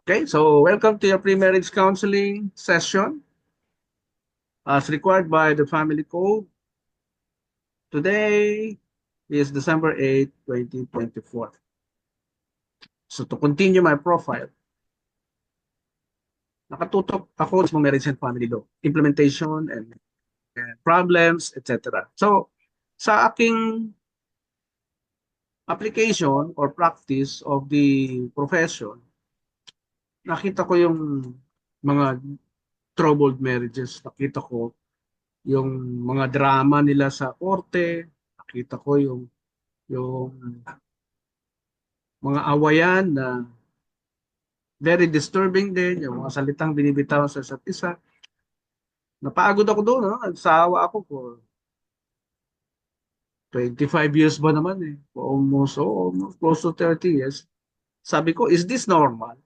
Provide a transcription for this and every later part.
Okay, so welcome to your pre-marriage counseling session as required by the Family Code. Today is December 8, 2024. So to continue my profile, nakatutok ako sa marriage and family law, implementation and problems, etc. So sa aking application or practice of the profession, nakita ko yung mga troubled marriages, nakita ko yung mga drama nila sa korte, nakita ko yung mga awayan na very disturbing din, yung mga salitang binibitawan sa isa't isa. Napagod ako doon, no? Nagsawa ako for 25 years ba naman eh. Almost close to 30 years. Sabi ko, is this normal?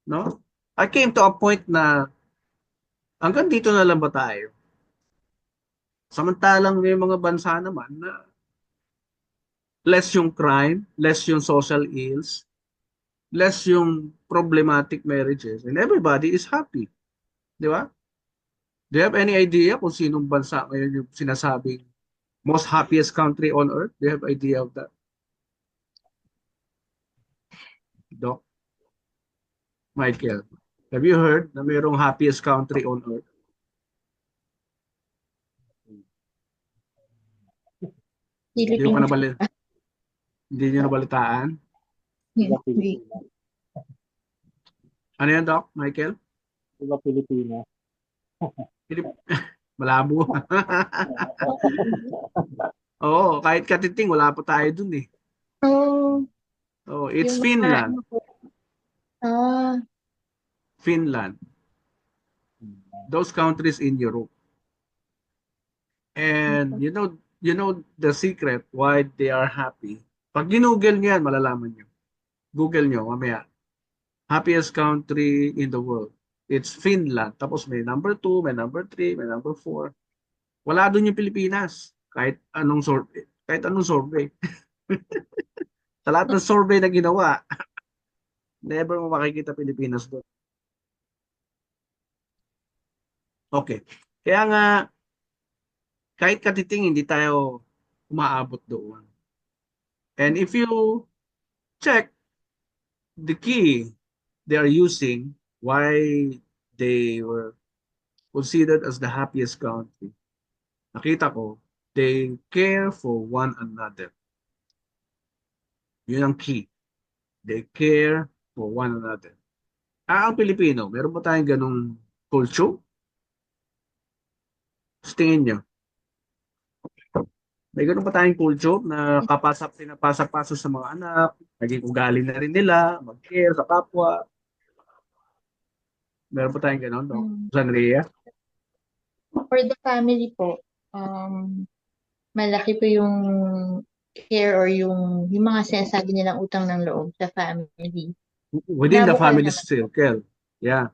No? I came to a point na hanggang dito na lang ba tayo? Samantalang may mga bansa naman na less yung crime, less yung social ills, less yung problematic marriages, and everybody is happy. Di ba? Do you have any idea kung sinong bansa ngayon yung sinasabing most happiest country on earth? Do you have idea of that? Doc, Michael, have you heard na mayroong happiest country on earth? Hindi mo pa Philippines. nabali, hindi nyo nabalitaan? Diba Hindi. Pilipinas? Ano yan, Doc, Michael? Diba Pilipinas? Pilip Malabo. Oo, kahit katiting, wala pa tayo dun eh. Oh, Oh, it's yung mga Finland. ano po. Ah, Finland. Those countries in Europe. And you know the secret why they are happy. Pag ginugel niyo yan, malalaman niyo. Google niyo mamaya. Happiest country in the world. It's Finland. Tapos may number 2, may number 3, may number 4. Wala doon yung Pilipinas. Kahit anong survey. Kahit anong survey. Sa lahat ng survey na ginawa, never mo makikita Pilipinas doon. Okay. Kaya nga, kahit katiting, hindi tayo umaabot doon. And if you check the key they are using, why they were considered as the happiest country, nakita ko, they care for one another. Yun ang key. They care for one another. Ang Pilipino, meron ba tayong ganong culture? Sa tingin nyo, may ganun pa tayong culture na pinapasak-paso sa mga anak, naging ugali na rin nila, mag-care sa kapwa. Meron pa tayong ganon, no? Sanria? for the family po, malaki po yung care or yung mga sinasabi nilang utang ng loob sa family. Within the Nabukal family naman. circle. Yeah.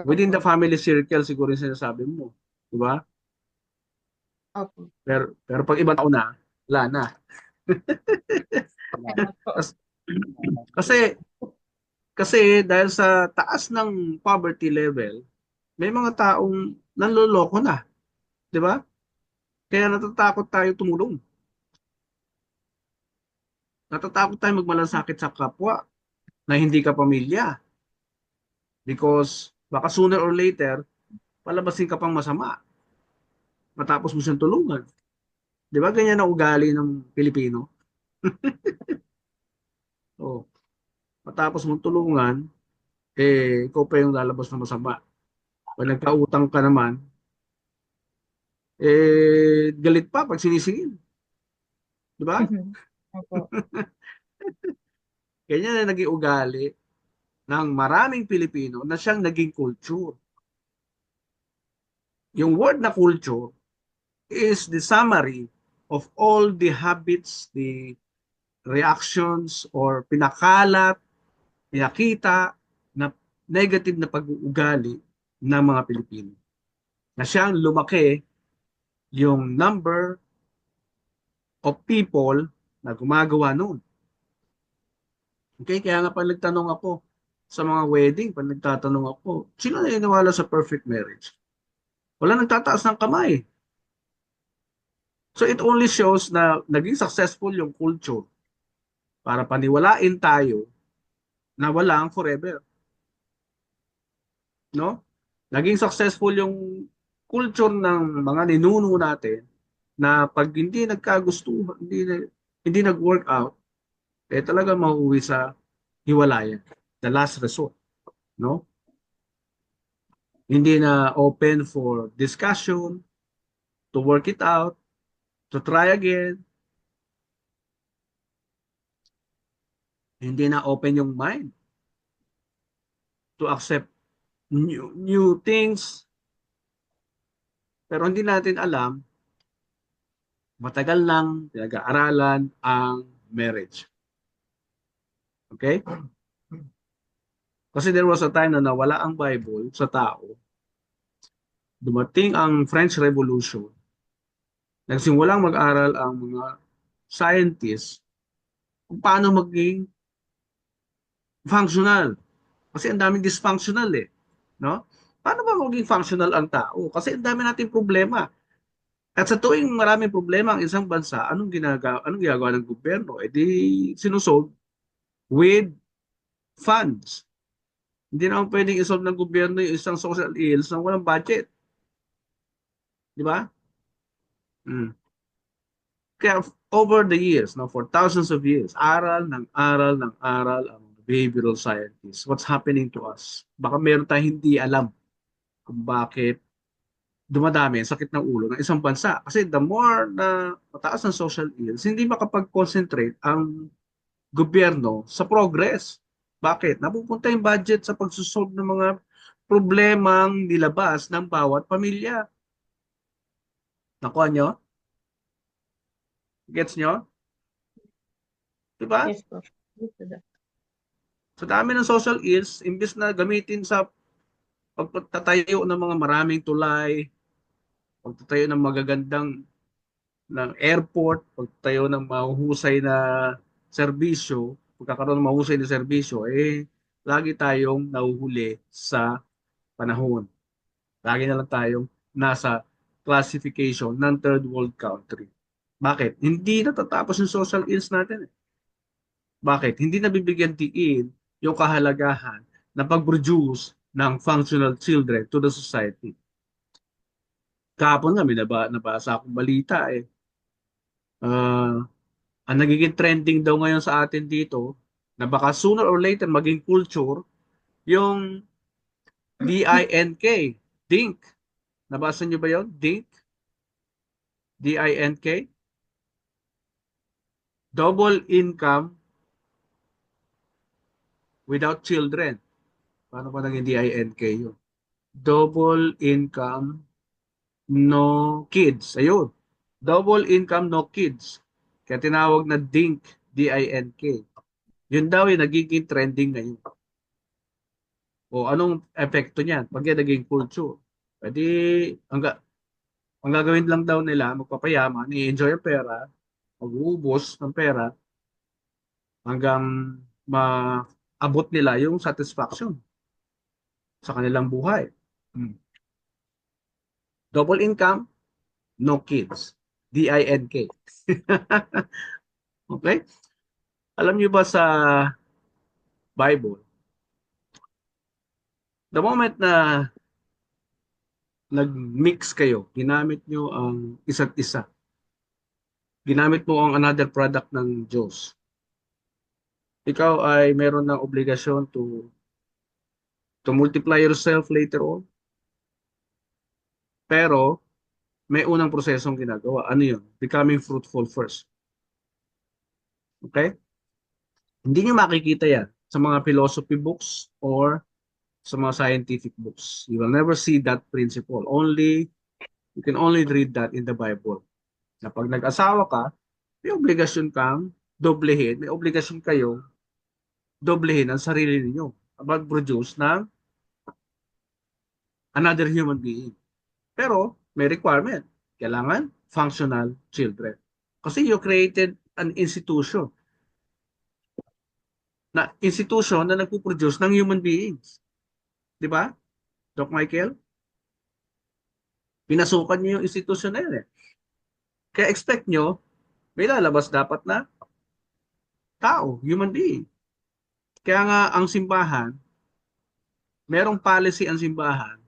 Within the Opo. family circle, siguro yung sinasabi mo. Di ba? Opo. Pero pag ibang tao na, wala na. Tama po. Kasi, kasi dahil sa taas ng poverty level, may mga taong nanloloko na. Di ba? Kaya natatakot tayo tumulong. Natatakot tayo magmalasakit sa kapwa na hindi ka pamilya. Because baka sooner or later, palabasin ka pang masama. Matapos mo siyang tulungan. Di ba ganyan ang ugali ng Pilipino? Oh, matapos mong tulungan, ikaw pa yung lalabas na masama. Pag nagkautang ka naman, galit pa pag sinisingil. Di ba? Opo. Ganyan na naging ugali ng maraming Pilipino na siyang naging culture. Yung word na culture is the summary of all the habits, the reactions, or pinakalat, pinakita na negative na pag-uugali ng mga Pilipino. Na siyang lumaki yung number of people na gumagawa noon. Okay, kaya nga pag nagtanong ako sa mga wedding, pag nagtatanong ako, sino naniniwala sa perfect marriage? Wala nagtataas ng kamay. So it only shows na naging successful yung culture para paniwalain tayo na wala ang forever, no? Naging successful yung culture ng mga ninuno natin na pag hindi nagkagustuhan, hindi nag-work out, eh talaga mauuwi sa hiwalayan. The last resort, no? Hindi na open for discussion, to work it out, to try again. Hindi na open yung mind to accept new things. Pero hindi natin alam, matagal nang pinag-aaralan ang marriage. Okay? Kasi there was a time na nawala ang Bible sa tao. Dumating ang French Revolution. Nagsimulang mag-aral ang mga scientists kung paano maging functional. Kasi ang daming dysfunctional eh. No? Paano ba maging functional ang tao? Kasi ang dami nating problema. At sa tuwing maraming problema ang isang bansa, anong ginagawa ng gobyerno? Eh di sinusolve with funds. Hindi naman pwedeng isolve ng gobyerno yung isang social ills nang walang budget. Di ba? Mm. Kaya over the years, no, for thousands of years, aral ng aral ang behavioral scientists. What's happening to us? Baka meron tayong hindi alam kung bakit dumadami ang sakit ng ulo ng isang bansa. Kasi the more na mataas ang social ills, hindi makapag-concentrate ang gobyerno sa progress. Bakit? Napupunta yung budget sa pagsusolve ng mga problemang nilabas ng bawat pamilya. Nakuha nyo? Gets nyo? Diba? Yes po. Yes po, Doc. Sa dami ng social ills, imbis na gamitin sa pagtatayo ng mga maraming tulay, pagtatayo ng magagandang ng airport, pagtayo ng mahuhusay na serbisyo, pagkakaroon ng mahusay na serbisyo, eh, lagi tayong nahuhuli sa panahon. Lagi na lang tayong nasa classification ng third world country. Bakit? Hindi natatapos yung social ills natin. Bakit? Hindi nabibigyan tiin yung kahalagahan na pag-produce ng functional children to the society. Kahapon nga, may nabasa akong balita eh. Ang nagiging trending daw ngayon sa atin dito, na baka sooner or later maging culture, yung DINK, DINK. Nabasa niyo ba yon? DINK? DINK? Double income without children. Paano ba naging DINK yun? Double income, no kids. Ayun. Double income, no kids. Kaya tinawag na DINK, DINK. Yun daw yung nagiging trending ngayon. O anong epekto niyan? Pag yan naging culture. Pwede, ang gagawin lang daw nila, magpapayaman, i-enjoy ang pera, mag-uubos ng pera, hanggang maabot nila yung satisfaction sa kanilang buhay. Hmm. Double income, no kids. DINK. Okay? Alam niyo ba sa Bible, the moment na nag-mix kayo, ginamit nyo ang isa't isa, ginamit mo ang another product ng Diyos, ikaw ay meron ng obligasyon to multiply yourself later on. Pero may unang prosesong ginagawa. Ano yun? Becoming fruitful first. Okay? Hindi nyo makikita yan sa mga philosophy books or sa mga scientific books. You will never see that principle. You can only read that in the Bible. Na pag nag-asawa ka, may obligasyon kang doblehin, may obligasyon kayo doblehin ang sarili ninyo. Mag-produce ng another human being. Pero may requirement. Kailangan functional children. Kasi you created an institution. na institution na nagpo-produce ng human beings. Di ba, Doc Michael? Pinasukan niyo yung institution na yun eh. Kaya expect nyo, may lalabas dapat na tao, human being. Kaya nga ang simbahan, merong policy ang simbahan,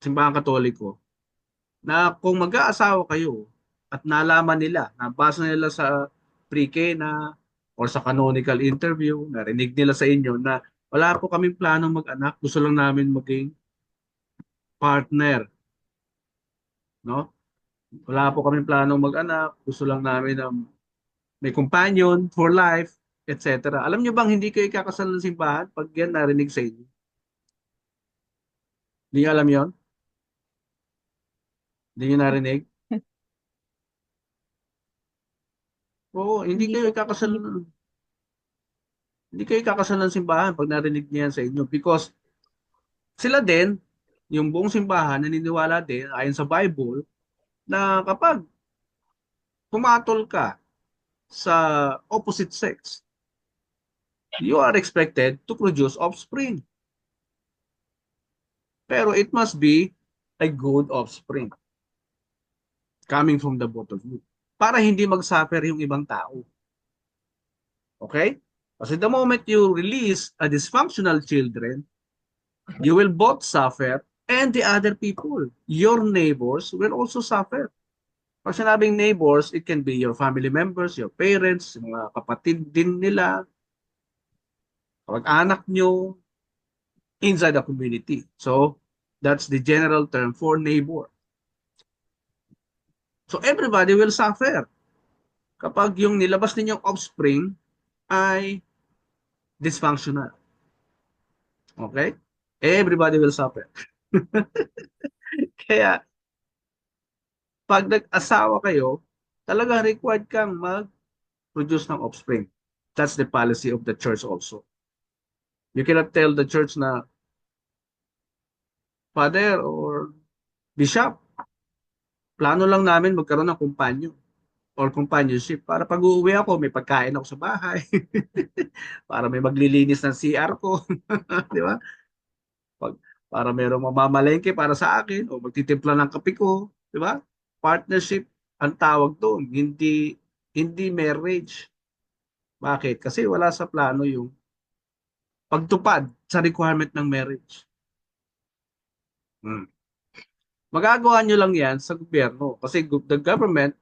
simbahan katoliko, na kung mag-aasawa kayo at nalaman nila, nabasa nila sa pre-K na or sa canonical interview, narinig nila sa inyo na wala po kaming planong mag-anak, gusto lang namin maging partner, no? Wala po kaming planong mag-anak, gusto lang namin na may companion for life, etc. Alam nyo bang hindi kayo ikakasal ng simbahan pag yan narinig sa inyo? Hindi nyo alam yon? Hindi nyo narinig? Oo, Hindi ko, hindi, hindi kayo ikakasal ng simbahan pag narinig niya yan sa inyo because sila din, yung buong simbahan, naniniwala din, ayon sa Bible, na kapag pumatol ka sa opposite sex, you are expected to produce offspring. Pero it must be a good offspring coming from the both of you para hindi mag-suffer yung ibang tao. Okay? Kasi the moment you release a dysfunctional children, you will both suffer and the other people, your neighbors, will also suffer. Pag sinabing neighbors, it can be your family members, your parents, yung mga kapatid din nila, kapag-anak nyo, inside the community. So, that's the general term for neighbor. So, everybody will suffer kapag yung nilabas ninyong offspring ay dysfunctional. Okay? Everybody will suffer. Kaya, pag nag-asawa kayo, talagang required kang mag-produce ng offspring. That's the policy of the church also. You cannot tell the church na, Father or Bishop, plano lang namin magkaroon ng kumpanyo or companionship para pag uuwi ako, may pagkain ako sa bahay. Para may maglilinis ng CR ko. Di ba? Pag, para merong mamamalengke para sa akin o magtitimpla ng kape ko. Di ba? Partnership ang tawag doon. Hindi marriage. Bakit? Kasi wala sa plano yung pagtupad sa requirement ng marriage. Hmm. Magagawa nyo lang yan sa gobyerno. Kasi the government,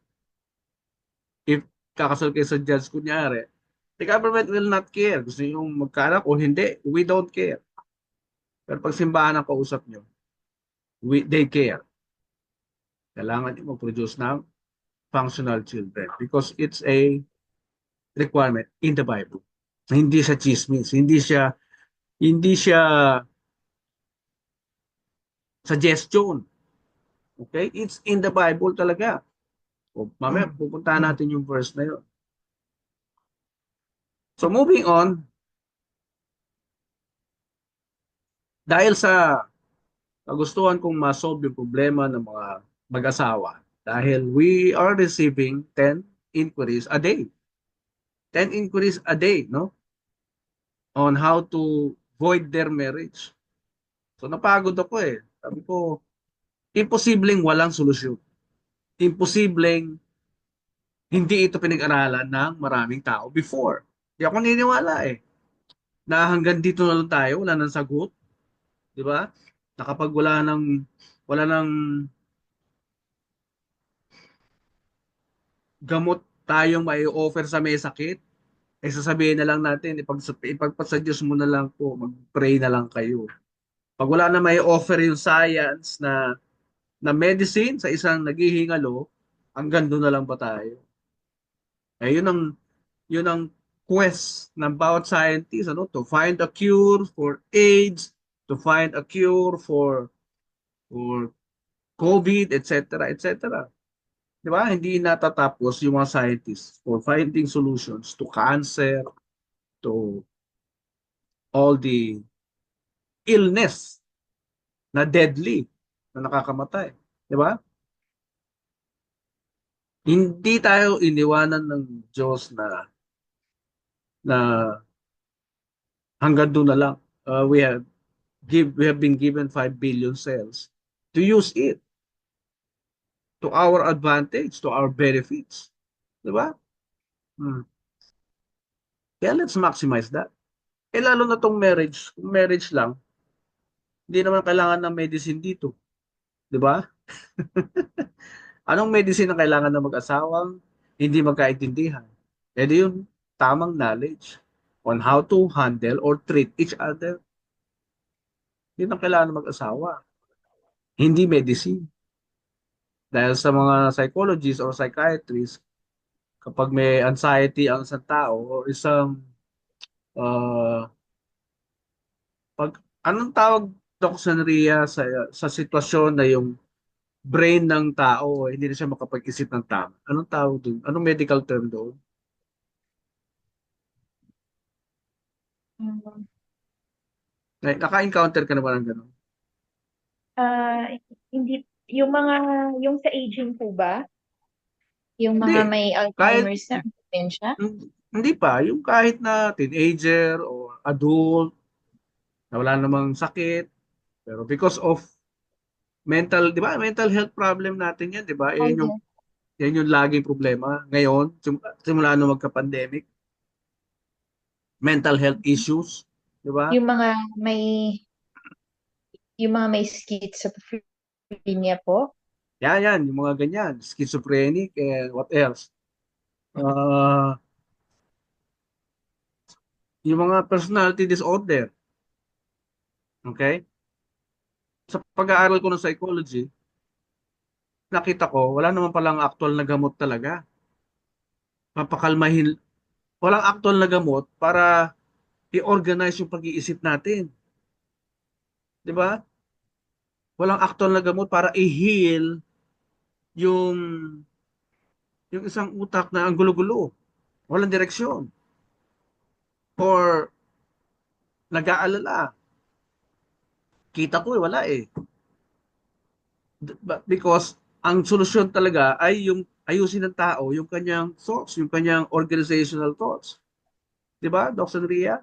if kakasal kayo sa judge kunyari, the government will not care. Gusto nyo yung magkaanak o hindi, we don't care. Pero pag simbahan ang kausap nyo, they care. Kailangan nyo mag-produce ng functional children because it's a requirement in the Bible. Hindi siya chismis, hindi siya suggestion. Okay? It's in the Bible talaga. O, mamaya pupuntahan natin yung verse na yun. So moving on, dahil sa kagustuhan kong ma-solve yung problema ng mga mag-asawa, dahil we are receiving 10 inquiries a day. 10 inquiries a day, no? On how to void their marriage. So napagod ako eh. Sabi ko, imposibleng walang solusyon. Imposibleng hindi ito pinag-aralan ng maraming tao before. Di ako niniwala eh. Na hanggang dito na lang tayo, wala nang sagot. Di ba? Na kapag wala nang gamot tayong may offer sa may sakit, eh sasabihin na lang natin, ipagpasa Diyos mo na lang po, mag-pray na lang kayo. Pag wala na may offer yung science na medicine sa isang naghihingalo, hanggang doon na lang ba tayo? Eh, yun ang quest ng bawat scientist, ano, to find a cure for AIDS, to find a cure for COVID, etc., etc. Di ba? Hindi natatapos yung mga scientists for finding solutions to cancer, to all the illness na deadly, na nakakamatay. Di ba? Hindi tayo iniwanan ng Diyos na Hanggang doon na lang. We have been given 5 billion cells to use it to our advantage, to our benefits. Di ba? Hmm. Kaya let's maximize that. Eh lalo na tong marriage, kung marriage lang, hindi naman kailangan ng medicine dito. Di ba? Anong medicine ang kailangan ng mag-asawang hindi magkaintindihan? Eh di yung tamang knowledge on how to handle or treat each other. Yun ang kailangan ng mag-asawa. Hindi medicine. Dahil sa mga psychologists or psychiatrists, kapag may anxiety ang isang tao o isang uh, pag anong tawag Doc Sanria sa sitwasyon na yung brain ng tao hindi na siya makapag-isip ng tama. Anong tawag doon? Anong medical term doon? Mm. Naka-encounter ka na ba ng ganun? Ah, hindi yung sa aging po ba? Yung Hindi. mga may Kahit Alzheimer's na dementia. hindi pa, yung kahit na teenager o adult na wala namang sakit, pero because of mental, 'di ba? Mental health problem natin 'yan, 'di ba? Oh, Yan yung laging problema ngayon, simula nung magka-pandemic, mental health issues, 'di ba? Yung mga may schizophrenia po. Yan, yung mga ganyan, schizophrenic, what else? Uh, yung mga personality disorder, okay? Sa pag-aaral ko ng psychology, nakita ko, wala naman palang actual na gamot talaga. Papakalmahin, walang actual na gamot para i-organize yung pag-iisip natin. Di ba? Walang actual na gamot para i-heal yung, yung isang utak na ang gulo-gulo. Walang direksyon. Or nag-aalala. Kita ko wala eh. Because ang solusyon talaga ay yung ayusin ng tao yung kanyang thoughts, yung kanyang organizational thoughts. Di ba, Doc Sandria?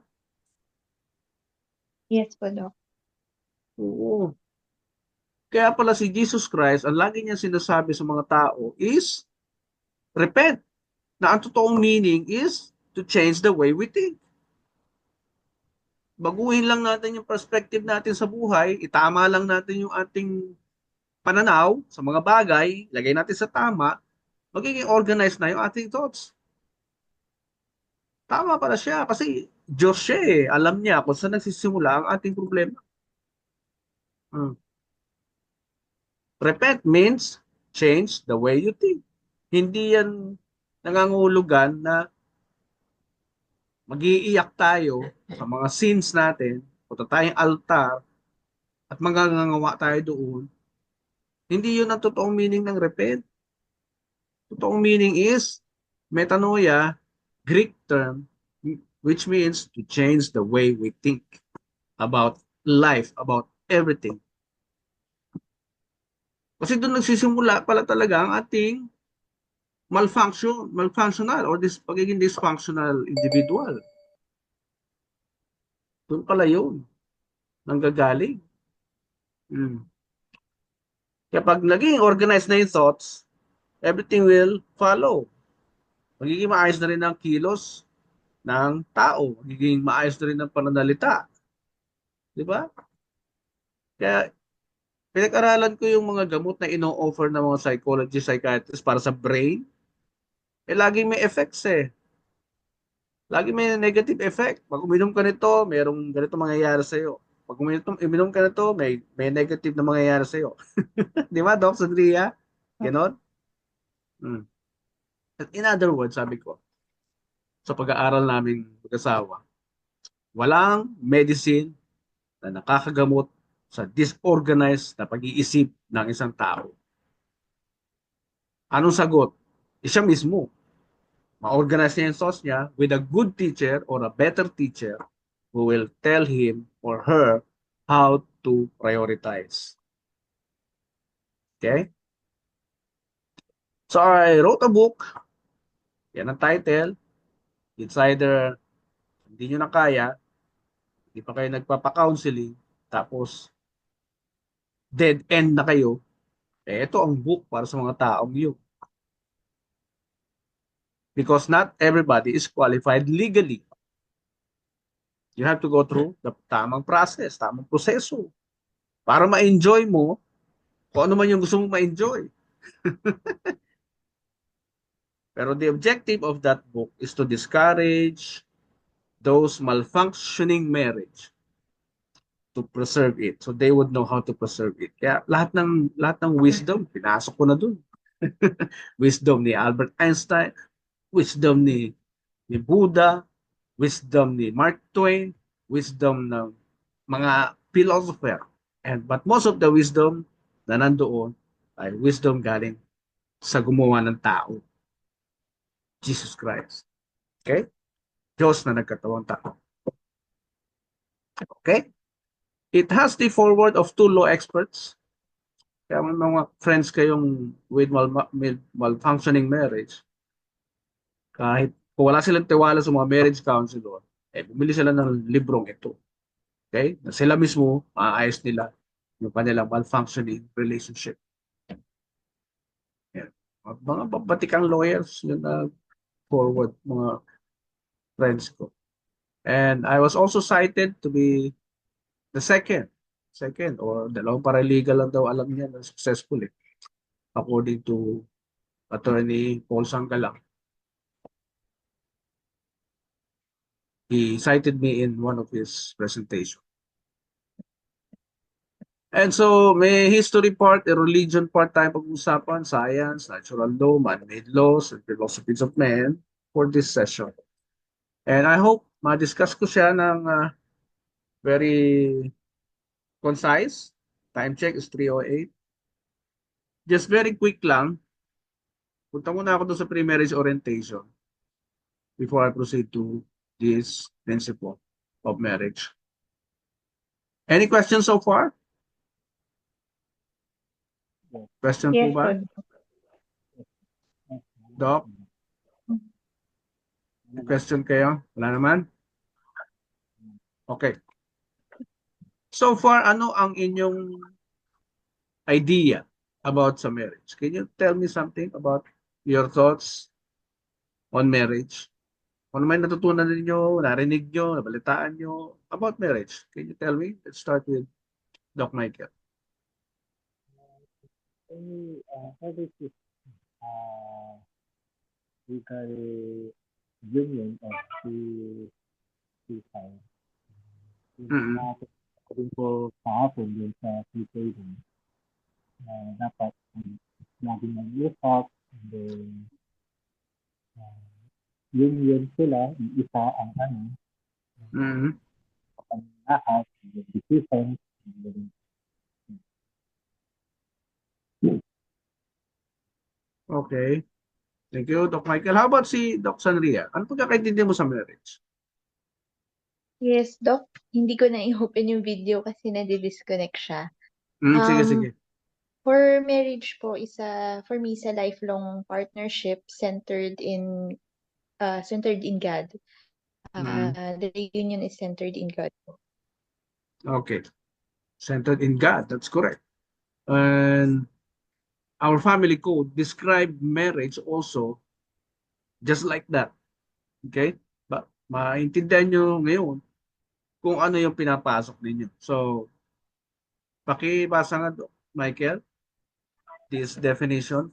Yes po, Doc. Oo. Kaya pala si Jesus Christ, ang lagi niya sinasabi sa mga tao is, repent. Na ang totoong meaning is to change the way we think. Baguhin lang natin yung perspective natin sa buhay, itama lang natin yung ating pananaw sa mga bagay, lagay natin sa tama, magiging organized na yung ating thoughts. Tama pala siya kasi Diyos siya eh. Alam niya kung saan nagsisimula ang ating problema. Hmm. Repent means change the way you think. Hindi yan nangangulugan na mag-iiyak tayo sa mga sins natin, punta tayong altar, at mangangawa tayo doon. Hindi yun ang totoong meaning ng repent. Totoong meaning is metanoia, Greek term, which means to change the way we think about life, about everything. Kasi doon nagsisimula pala talaga ang ating malfunctional or pagiging dysfunctional individual. Doon pala yun, nanggagaling. Hmm. Kapag naging organized na yung thoughts, everything will follow. Magiging maayos na rin ang kilos ng tao. Magiging maayos na rin ang pananalita. Di ba? Kaya pinag-aralan ko yung mga gamot na ino-offer ng mga psychologist, psychiatrists para sa brain. Laging may effects eh. Lagi may negative effect. Pag uminom ka nito, mayroong ganito mangyayari sa'yo. Pag uminom ka nito, may negative na mangyayari sa'yo. Di ba, Doc Sandria? Ganon? Hmm. In other words, sabi ko, sa pag-aaral namin mag-asawa, walang medicine na nakakagamot sa disorganized na pag-iisip ng isang tao. Anong sagot? Siya mismo. Ma-organize niya yung thoughts niya with a good teacher or a better teacher who will tell him or her how to prioritize. Okay? So I wrote a book. Yan ang title. It's either hindi nyo na kaya Di pa kayo nagpapa-counseling, tapos dead end na kayo, ito ang book para sa mga taong yun. Because not everybody is qualified legally. You have to go through the tamang process, tamang proseso, para ma-enjoy mo kung ano man yung gusto mong ma-enjoy. Pero the objective of that book is to discourage those malfunctioning marriage to preserve it. So they would know how to preserve it. Kaya lahat ng wisdom, pinasok ko na dun. Wisdom ni Albert Einstein, wisdom ni Buddha, wisdom ni Mark Twain, wisdom ng mga philosopher. But most of the wisdom na nandoon ay wisdom galing sa gumawa ng tao, Jesus Christ. Okay? Diyos na nagkatawang tao. Okay? It has the foreword of two law experts. Kaya may mga friends kayong with malfunctioning marriage, kahit kung wala silang tiwala sa mga marriage counselor, bumili sila ng librong ito. Okay? Na sila mismo, maayos nila yung kanilang malfunctioning relationship. Yan. Mga batikang lawyers yun na forward, mga friends ko. And I was also cited to be the second or dalawang paralegal lang daw alam niya na successful according to Attorney Paul Sanggalang. He cited me in one of his presentations. And so may history part, a religion part tayo pag-usapan, science, natural law, man-made laws, and philosophies of man for this session. And I hope ma-discuss ko siya ng very concise. Time check is 3:08. Just very quick lang. Punta muna ako doon sa pre-marriage orientation before I proceed to this principle of marriage. Any questions so far? Question po Yes ba? po. Doc, may question kayo? Wala naman? Okay. So far, ano ang inyong idea about sa marriage? Can you tell me something about your thoughts on marriage? Ano may natutunan ninyo, narinig nyo, nabalitaan nyo about marriage? Can you tell me? Let's start with Doc Michael. Marriage is legal union of two people. Mm-mm. According po kahapon dun sa people dun, dapat laging nag-usap, and then union sila, isa ang Mm-mm. ang lahat, the decisions, and then Okay. Thank you, Doc Michael. How about si Doc Sanria? Ano pagkakaintindi mo sa marriage? Yes, Doc. Hindi ko na i-open yung video kasi nadi-disconnect siya. Sige, sige. For marriage po, for me, is a lifelong partnership centered in God. The union is centered in God po. Okay. Centered in God. That's correct. And our family code describe marriage also just like that. Okay? Maintindihan nyo ngayon kung ano yung pinapasok ninyo. So, pakibasa nga, Michael, this definition.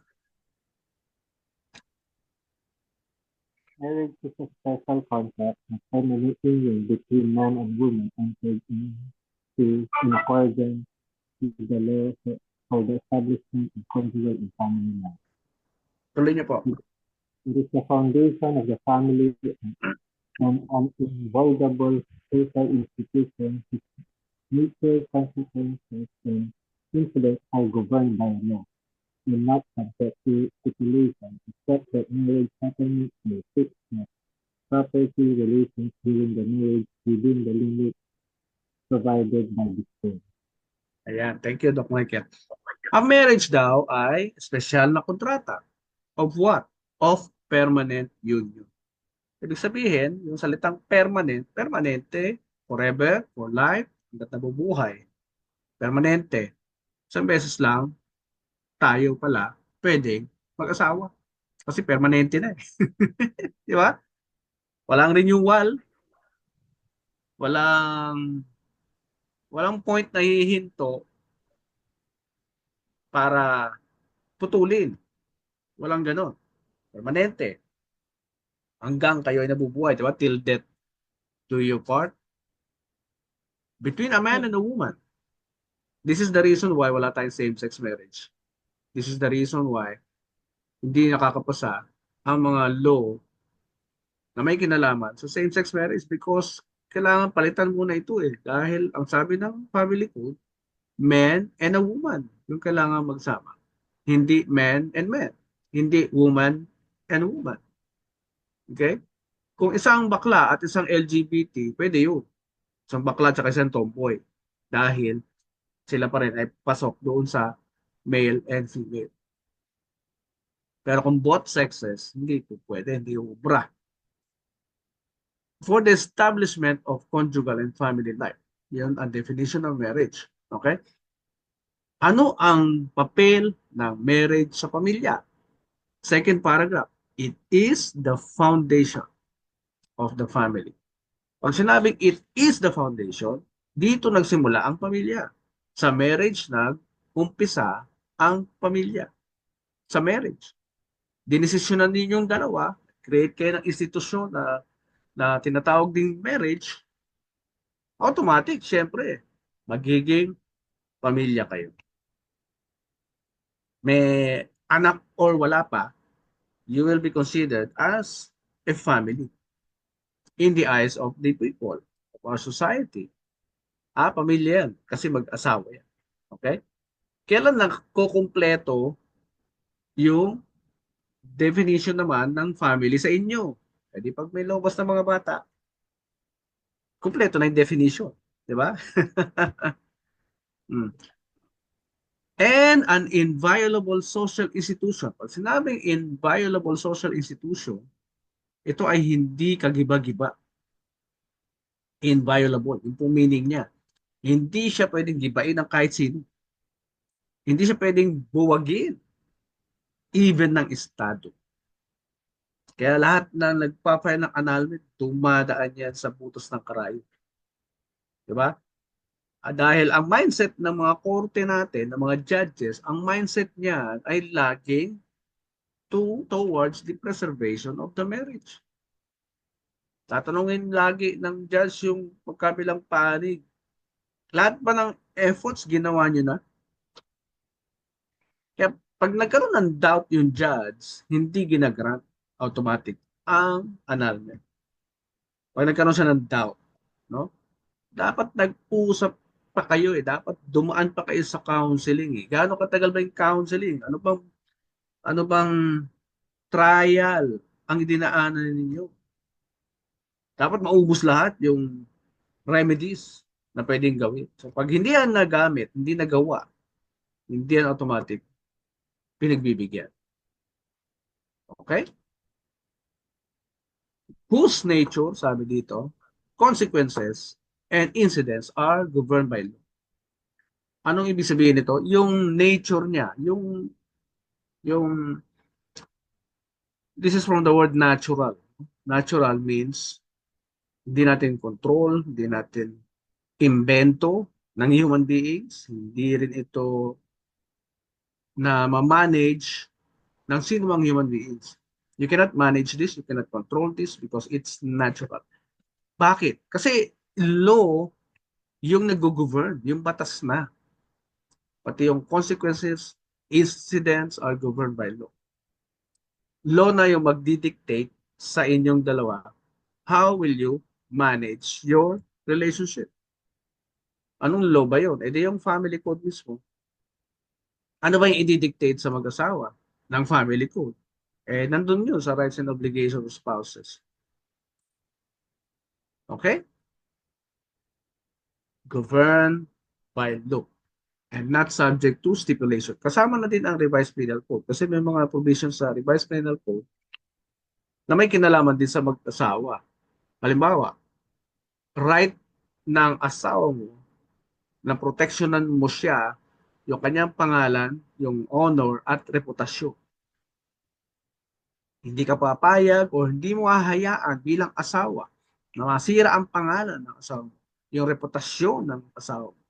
marriage is a special contract, a permanent union between man and woman entered into in accordance with the law for the establishment of conjugal and family life. Tuloy niyo po. It is the foundation of the family and an inviolable social institution whose nature, consequences, and influence are governed by law and not subject to stipulation, except that marriage settlements may fix the property relations during the marriage within the limits provided by the state. Ayan. Thank you, Doc Michael. Ang marriage daw ay espesyal na kontrata. Of what? Of permanent union. Ibig sabihin, yung salitang permanent, permanente, forever, for life, hanggat nabubuhay, permanente. Isang beses lang, tayo pala, pwedeng mag-asawa. Kasi permanente na eh. Di ba? Walang renewal, walang walang point na hihinto para putulin. Walang ganon. Permanente. Hanggang kayo ay nabubuhay, di ba? Till death do you part. Between a man and a woman. This is the reason why wala tayong same-sex marriage. This is the reason why hindi nakakapasa ang mga law na may kinalaman sa same-sex marriage because kailangan palitan muna ito eh. Dahil ang sabi ng family code, man and a woman yung kailangan magsama. Hindi man and man. Hindi woman and woman. Okay? Kung isang bakla at isang LGBT, pwede yun. Isang bakla at isang tomboy. Dahil sila pa rin ay pasok doon sa male and female. Pero kung both sexes, hindi po pwede, hindi ubra. For the establishment of conjugal and family life. Yan ang definition of marriage. Okay? Ano ang papel ng marriage sa pamilya? Second paragraph. It is the foundation of the family. Pag sinabing it is the foundation, dito nagsimula ang pamilya. Sa marriage nag-umpisa ang pamilya. Sa marriage. Dinesisyonan ninyong dalawa, create kayo ng institusyon na tinatawag ding marriage, automatic, syempre, magiging pamilya kayo. May anak or wala pa, you will be considered as a family in the eyes of the people, of our society. Pamilya yan, kasi mag-asawa yan. Okay? Kailan lang kukumpleto yung definition naman ng family sa inyo? Di pag may lumabas na mga bata, kumpleto na yung definition. Di ba? And an inviolable social institution. Pag sinabing inviolable social institution, ito ay hindi kagiba-giba. Inviolable. Yung pong meaning niya. Hindi siya pwedeng gibain ng kahit sino. Hindi siya pwedeng buwagin. Even ng Estado. Kaya lahat na nagpa-file ng annulment, dumadaan yan sa butos ng karayo. Diba? Dahil ang mindset ng mga korte natin, ng mga judges, ang mindset niya ay laging towards the preservation of the marriage. Tatanungin lagi ng judge yung magkabilang panig. Lahat ba ng efforts ginawa nyo na? Kaya pag nagkaroon ng doubt yung judge, hindi ginagrant automatic ang annulment. Pag nagkaroon siya ng doubt, no? Dapat nag-usap pa kayo eh. Dapat dumaan pa kayo sa counseling eh. Gaano katagal ba yung counseling? Ano bang trial ang dinaanan ninyo? Dapat maubos lahat yung remedies na pwedeng gawin. So pag hindi yan nagamit, hindi nagawa, hindi yan automatic, pinagbibigyan. Okay? Whose nature, sabi dito, consequences and incidents are governed by law. Anong ibig sabihin nito? Yung nature niya, this is from the word natural. Natural means hindi natin control, hindi natin invento ng human beings, hindi rin ito na ma-manage ng sino mang human beings. You cannot manage this, you cannot control this because it's natural. Bakit? Kasi law yung nag-govern, yung batas na. Pati yung consequences, incidents are governed by law. Law na yung magdidictate sa inyong dalawa. How will you manage your relationship? Anong law ba yun? E di yung family code mismo. Ano ba yung i-dictate sa mag-asawa ng family code? Eh, nandun yun sa rights and obligations of spouses. Okay? Governed by law and not subject to stipulation. Kasama na din ang revised penal code kasi may mga provisions sa revised penal code na may kinalaman din sa mag-asawa. Halimbawa, right ng asawa mo, na proteksyonan mo siya, yung kanyang pangalan, yung honor at reputasyon. Hindi ka papayag o hindi mo hahayaan bilang asawa na masira ang pangalan ng asawa mo, yung reputasyon ng asawa mo.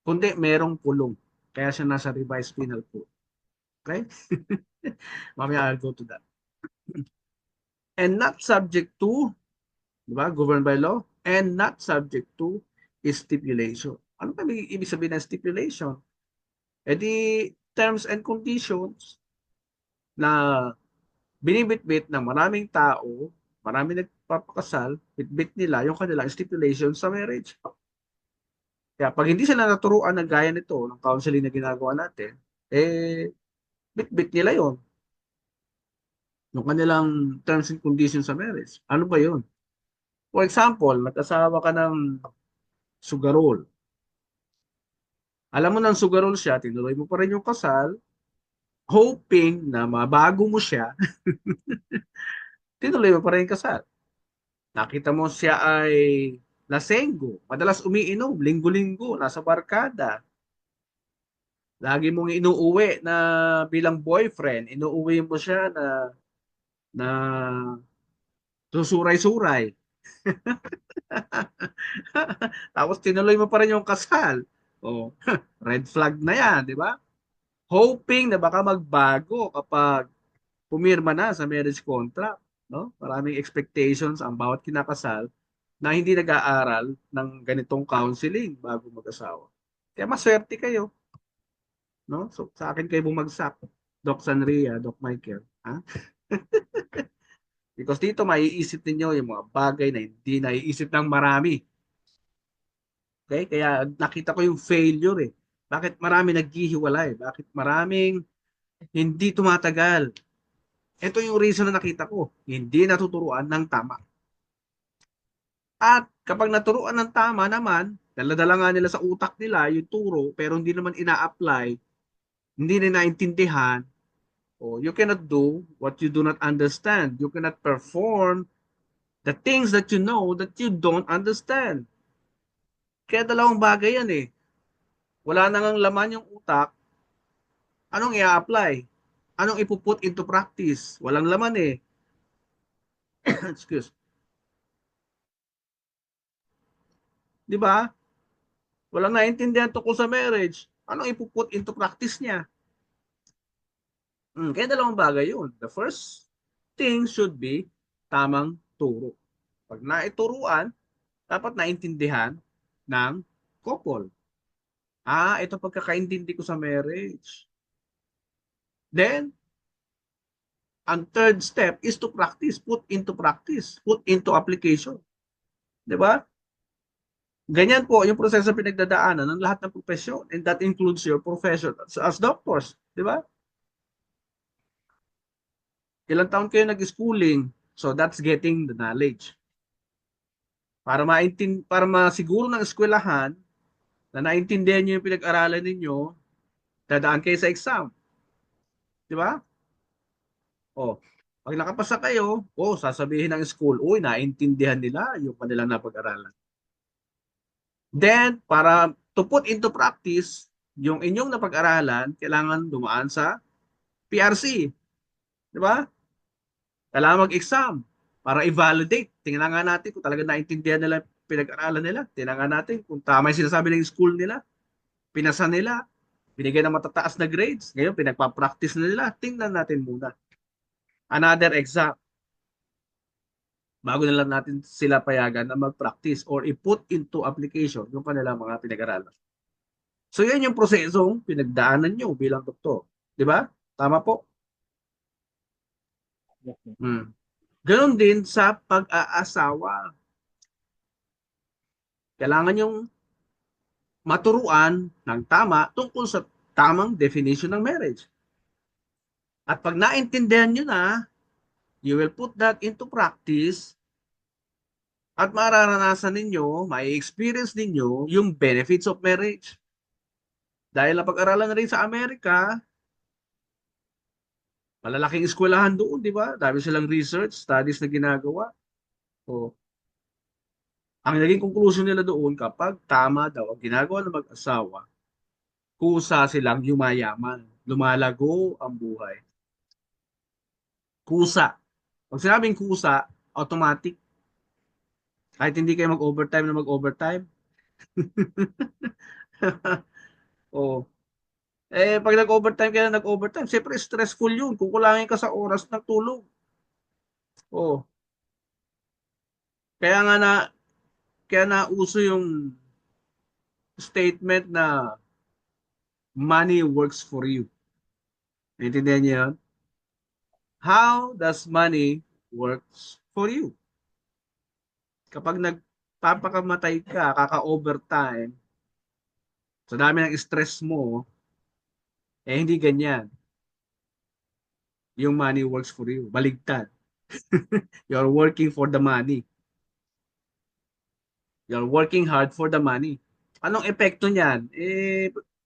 Kundi merong kulong. Kaya siya nasa revised penal code. Okay? Mamaya I'll go to that. And not subject to, di ba, governed by law, and not subject to stipulation. Ano ba ibig sabihin ng stipulation? Eh di, terms and conditions na binibitbit ng maraming tao, maraming nagpapakasal, bitbit nila yung kanilang stipulation sa marriage. Kaya pag hindi sila naturuan ng gaya nito, ng counseling na ginagawa natin, eh, bitbit nila yon yung kanilang terms and conditions sa marriage. Ano ba yun? For example, nag-asawa ka ng sugarol. Alam mo ng sugarol siya, tinuloy mo pa rin yung kasal, hoping na mabago mo siya, tinuloy mo pa rin yung kasal. Nakita mo siya ay lasenggo, madalas umiinom, linggo-linggo, nasa barkada. Lagi mong inuuwi na bilang boyfriend, inuuwi mo siya na susuray-suray. Tapos tinuloy mo pa rin yung kasal. Oh, red flag na yan, di ba? Hoping na baka magbago kapag pumirma na sa marriage contract, no? Maraming expectations ang bawat kinakasal na hindi nag-aaral ng ganitong counseling bago mag-asawa. Kaya maswerte kayo, no? So, sa akin kayo bumagsak, Doc Sanria, Doc Michael, ha? Because dito maiisip ninyo yung mga bagay na hindi naiisip ng marami. Okay? Kaya nakita ko yung failure eh. Bakit marami naghihiwalay? Bakit maraming hindi tumatagal? Ito yung reason na nakita ko. Hindi natuturuan ng tama. At kapag naturuan ng tama naman, dala-dala nga nila sa utak nila yung turo, pero hindi naman ina-apply, hindi na naintindihan, you cannot do what you do not understand. You cannot perform the things that you know that you don't understand. Kaya dalawang bagay yan eh. Wala nang laman yung utak, anong i-apply? Anong ipuput into practice? Walang laman eh. Excuse. Di ba? Walang naintindihan tungkol sa marriage. Anong ipuput into practice niya? Kaya dalawang bagay yun. The first thing should be tamang turo. Pag naituruan, dapat naintindihan ng couple. Ito pagkakaintindi ko sa marriage. Then, ang third step is to practice, put into application. Di ba? Ganyan po yung proseso pinagdadaanan ng lahat ng profesyon, and that includes your profession as doctors. Di ba? Ilang taon kayo nag-schooling, so that's getting the knowledge. Para masiguro ng eskwelahan na naintindihan niyo yung pinag-aralan ninyo, dadaan kayo sa exam. Di ba? Pag nakapasa kayo, sasabihin ng school, naintindihan nila yung kanilang napag-aralan. Then, para to put into practice, yung inyong napag-aralan, kailangan dumaan sa PRC. Di ba? Kailangan mag-exam para i-validate. Tingnan nga natin kung talaga naintindihan nila pinag-aralan nila. Tingnan nga natin kung tama yung sinasabi ng school nila. Pinasa nila. Binigyan ng matataas na grades. Ngayon, pinagpa-practice na nila. Tingnan natin muna. Another exam. Bago na lang natin sila payagan na mag-practice or i-put into application yung kanilang mga pinag-aralan. So, yan yung prosesong pinagdaanan nyo bilang doktor. Di ba? Tama po? Yes, sir. Ganon din sa pag-aasawa. Kailangan yung maturuan ng tama tungkol sa tamang definition ng marriage. At pag naintindihan nyo na, you will put that into practice at mararanasan ninyo, mai-experience ninyo yung benefits of marriage. Dahil napag-aralan na rin sa Amerika, malalaking eskwelahan doon, di ba? Dami silang research, studies na ginagawa. So, Ang naging conclusion nila doon, kapag tama daw ang ginagawa ng mag-asawa, kusa silang yumayaman. Lumalago ang buhay. Kusa. Pag sinabing kusa, automatic. Kahit hindi kayo mag-overtime na mag-overtime. Oh. Pag nag-overtime ka na nag-overtime, siyempre stressful yun. Kukulangin ka sa oras ng tulog. Oh. Kaya nga na, kaya nauso yung statement na money works for you. Naintindihan niyo yun? How does money works for you? Kapag nagpapakamatay ka, kaka-overtime, sa dami ng stress mo, hindi ganyan. Yung money works for you. Baligtad. You're working for the money. You're working hard for the money. Anong epekto niyan?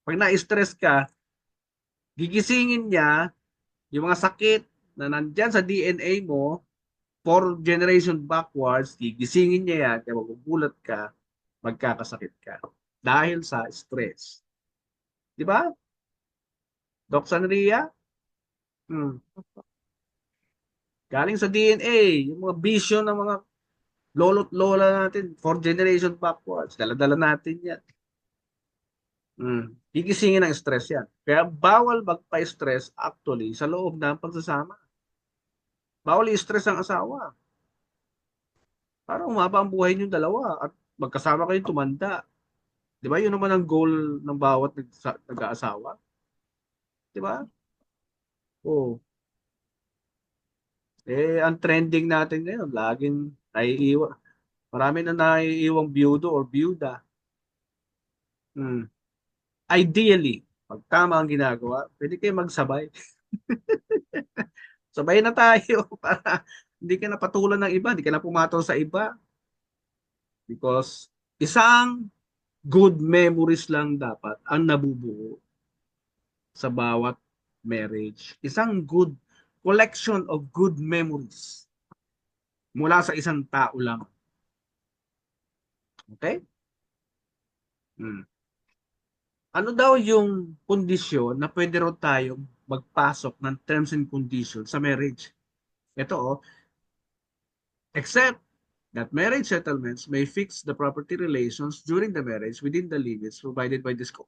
Pag na-stress ka, gigisingin niya yung mga sakit na nandyan sa DNA mo, 4 generation backwards, gigisingin niya yan, kaya magugulat ka, magkakasakit ka. Dahil sa stress. Di ba? Doc Sanria? Hmm. Galing sa DNA, yung mga vision ng mga lolo't lola natin, 4 generation backwards, dala-dala natin yan. Gigisingin ng stress yan. Kaya bawal magpa-stress actually sa loob ng pagsasama. Bawal i-stress ang asawa. Para umaba ang buhay niyong dalawa at magkasama kayong tumanda. Di ba? Yun naman ang goal ng bawat nag-aasawa. Di ba? Oh. Ang trending natin ngayon, laging naiiwan. Marami na naiiwang byudo or byuda. Hmm. Ideally, pag tama ang ginagawa, pwede kayo magsabay. Sabay na tayo para hindi ka na patulan ng iba, hindi ka na pumatol sa iba. Because isang good memories lang dapat ang nabubuo sa bawat marriage. Isang good collection of good memories mula sa isang tao lang. Okay? Hmm. Ano daw yung kondisyon na pwede raw tayong magpasok ng terms and conditions sa marriage? Ito except that marriage settlements may fix the property relations during the marriage within the limits provided by this code.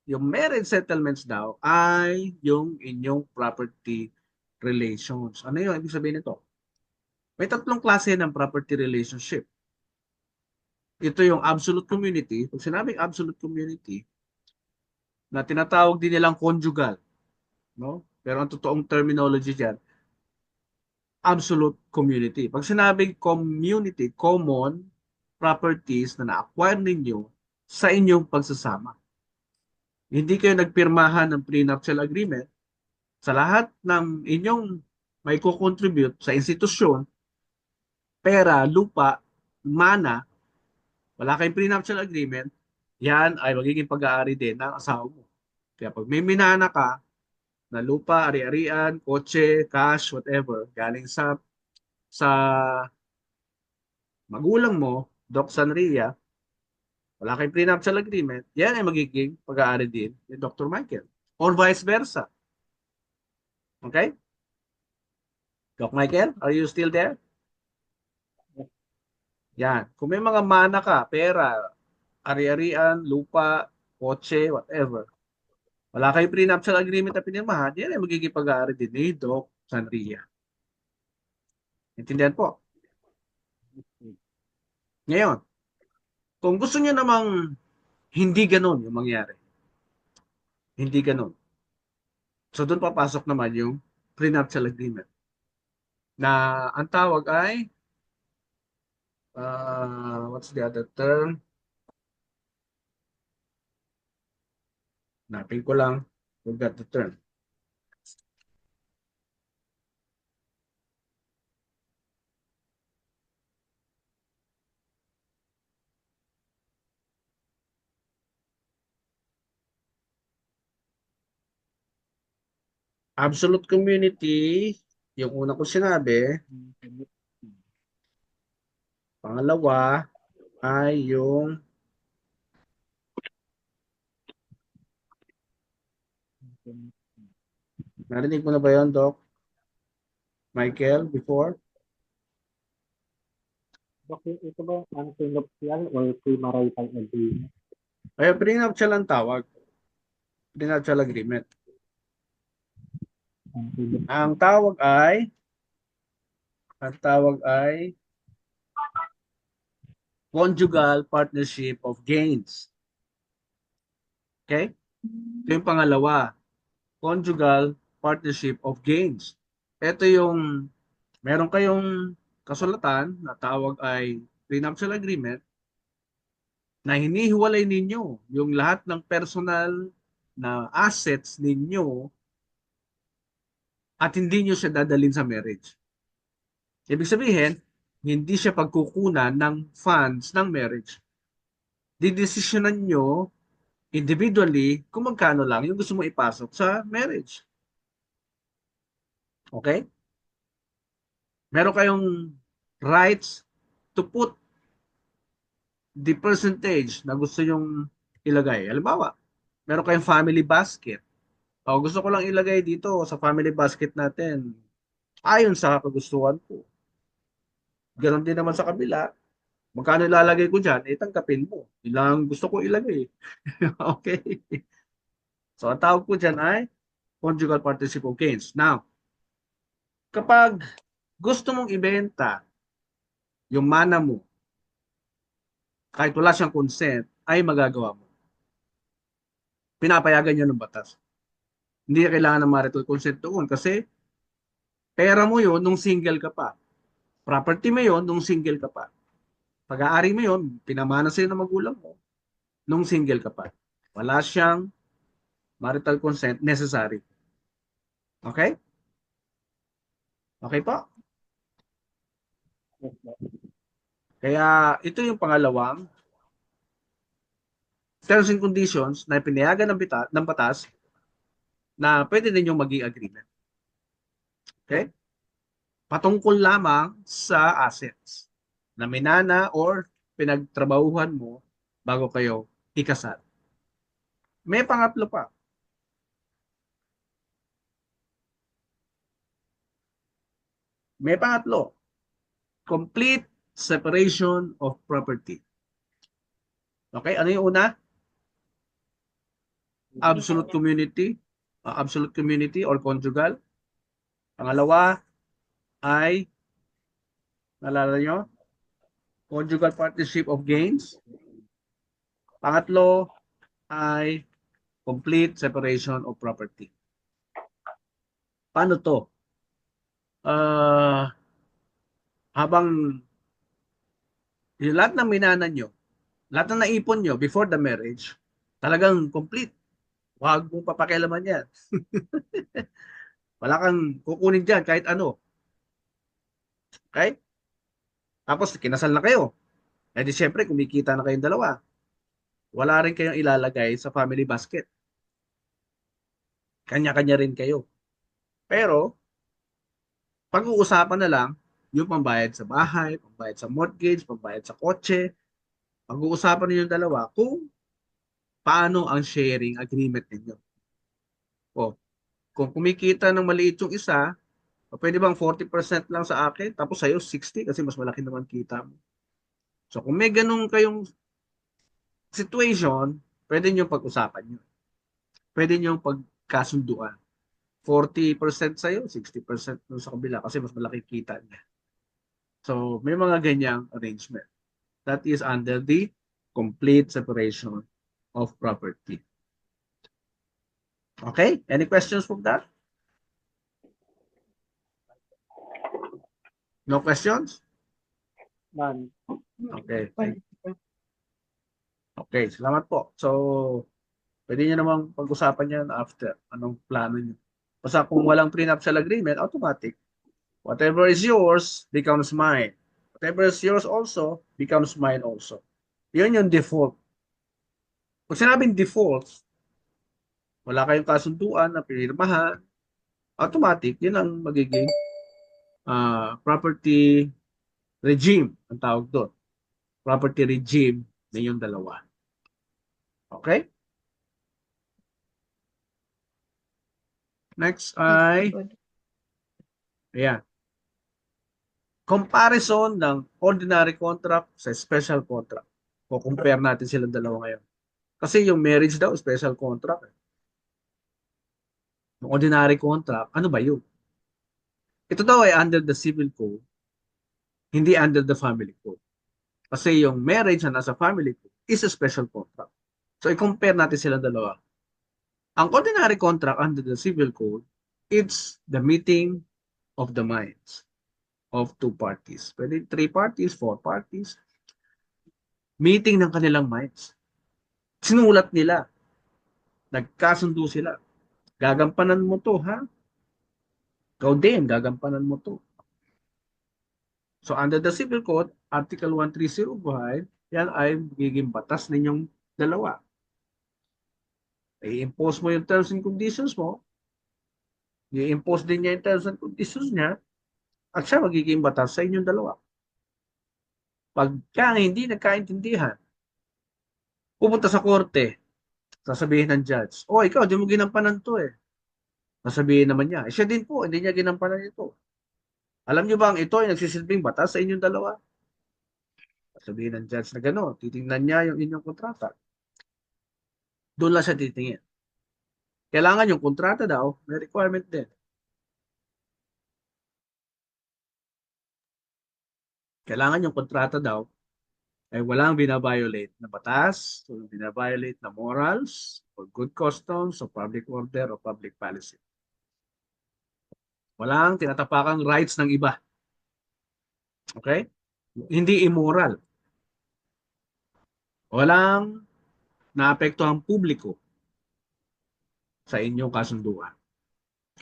Yung marriage settlements daw ay yung inyong property relations. Ano yung ibig sabihin nito? May tatlong klase ng property relationship. Ito yung absolute community. Pag sinabing absolute community, na tinatawag din nilang conjugal, no? Pero ang totoong terminology diyan, absolute community. Pag sinabing community, common properties na na-acquire ninyo sa inyong pagsasama. Hindi kayo nagpirmahan ng prenuptial agreement, sa lahat ng inyong may co-contribute sa institusyon, pera, lupa, mana, wala kayong prenuptial agreement, yan ay magiging pag-aari din ng asawa mo. Kaya pag may minana ka na lupa, ari-arian, kotse, cash, whatever, galing sa magulang mo, Doc Sanria, wala kayong prenuptial agreement, yan ay magiging pag-aari din ni Dr. Michael. Or vice versa. Okay? Doc Michael, are you still there? Yan. Kung may mga mana ka, pera, ari-arian, lupa, kotse, whatever, wala kayong prenuptial agreement na pinirmahan, yan ay magiging pag-aari din ni Doc Sanria. Intindihan po? Ngayon, kung gusto niyo namang hindi ganun yung mangyari, hindi ganun. So doon papasok naman yung prenuptial agreement na ang tawag ay what's the other term? Napin ko lang. Forgot the term. Absolute community, yung una ko sinabi. Pangalawa, ay yung, narinig mo na ba yun, Doc? Michael, before? Okay, ito ba ang prenuptial or premarital agreement? Ay, prenuptial ang tawag. Prenuptial agreement. Ang prenuptial. Ang tawag ay conjugal partnership of gains. Okay? Ito yung pangalawa. Conjugal partnership of gains. Ito yung meron kayong kasulatan na tawag ay prenuptial agreement na hinihiwalay ninyo yung lahat ng personal na assets ninyo at hindi nyo siya dadalhin sa marriage. Ibig sabihin, hindi siya pagkukunan ng funds ng marriage. Didesisyonan nyo individually kung magkano lang yung gusto mo ipasok sa marriage. Okay? Meron kayong rights to put the percentage na gusto nyong ilagay. Halimbawa, meron kayong family basket. O, gusto ko lang ilagay dito sa family basket natin ayon sa kagustuhan ko. Ganon din naman sa kabila. Magkano ilalagay ko dyan? Eh, tanggapin mo. Ilang gusto ko ilagay. Okay? So, ang tawag ko dyan ay conjugal partnership of gains. Now, kapag gusto mong ibenta yung mana mo, kahit wala siyang consent, ay magagawa mo. Pinapayagan niya ng batas. Hindi kailangan ng marital consent doon kasi pera mo yon nung single ka pa. Property mo yon nung single ka pa. Pag-aari mo yon, pinamana sa'yo ng magulang mo nung single ka pa. Wala siyang marital consent necessary. Okay? Okay po? Yes, sir. Kaya ito yung pangalawang terms and conditions na pinayagan ng batas na pwede ninyong maging agreement. Okay? Patungkol lamang sa assets na minana or pinagtrabahuhan mo bago kayo ikasal. May pangatlo pa. May pangatlo. Complete separation of property. Okay, ano yung una? Absolute community or conjugal. Pangalawa ay, nalala nyo? Conjugal partnership of gains. Pangatlo ay complete separation of property. Paano to? Habang yung lahat ng minana nyo, lahat ng naipon nyo before the marriage, talagang complete. Huwag mong papakialaman yan. Wala kang kukunin dyan kahit ano. Okay? Tapos kinasal na kayo. Eh di syempre, kumikita na kayong dalawa. Wala rin kayong ilalagay sa family basket. Kanya-kanya rin kayo. Pero, pag-uusapan na lang yung pambayad sa bahay, pambayad sa mortgage, pambayad sa kotse. Pag-uusapan niyo yung dalawa kung paano ang sharing agreement ninyo. O, kung kumikita ng maliit yung isa, pwede bang 40% lang sa akin, tapos sa'yo 60 kasi mas malaki naman kita mo. So, kung may ganun kayong situation, pwede nyo pag-usapan nyo. Pwede nyo pagkasunduan. 40% sa'yo, 60% dun sa kabila kasi mas malaki kita niya. So, may mga ganyang arrangement. That is under the complete separation of property. Okay? Any questions from that? No questions? None. Okay. Okay, salamat po. So, pwede nyo namang pag-usapan yan after. Anong plano nyo? Basta kung walang prenuptial agreement, automatic. Whatever is yours becomes mine. Whatever is yours also becomes mine also. Yun yung default. Pag sinabing default, wala kayong kasunduan na pinirmahan, automatic, yun ang magiging property regime ang tawag doon. property regime ninyong dalawa. Okay? Next Yes, ay, good. ayan, comparison ng ordinary contract sa special contract. O-compare natin silang dalawa ngayon. Kasi yung marriage daw, special contract. Yung ordinary contract, ano ba yun? Ito daw ay under the civil code, hindi under the family code. Kasi yung marriage na nasa family code is a special contract. So, i-compare natin silang dalawa. Ang ordinary contract under the civil code, it's the meeting of the minds of two parties. Pwede 3 parties, 4 parties. Meeting ng kanilang minds. Sinulat nila. Nagkasundo sila. Gagampanan mo to, ha? Ikaw din, gagampanan mo to. So, under the Civil Code, Article 1305, yan ay magiging batas ninyong dalawa. I-impose mo yung terms and conditions mo, i-impose din niya yung terms and conditions niya, at siya magiging batas sa inyong dalawa. Pagka hindi nagkaintindihan, pupunta sa korte, sasabihin ng judge, oh, ikaw, di mo ginampanan to eh. Sasabihin naman niya, siya din po, hindi niya ginampanan ito. Alam niyo ba ang ito ay nagsisilbing batas sa inyong dalawa? Sasabihin ng judge na gano'n, titingnan niya yung inyong kontrata. Doon lang siya titingin. Kailangan yung kontrata daw, may requirement din. Kailangan yung kontrata daw ay walang binabiolate na batas, walang binabiolate na morals, or good customs, or public order, or public policy. Walang tinatapakang rights ng iba. Okay? Hindi immoral. Walang naapektuhang publiko sa inyong kasunduan.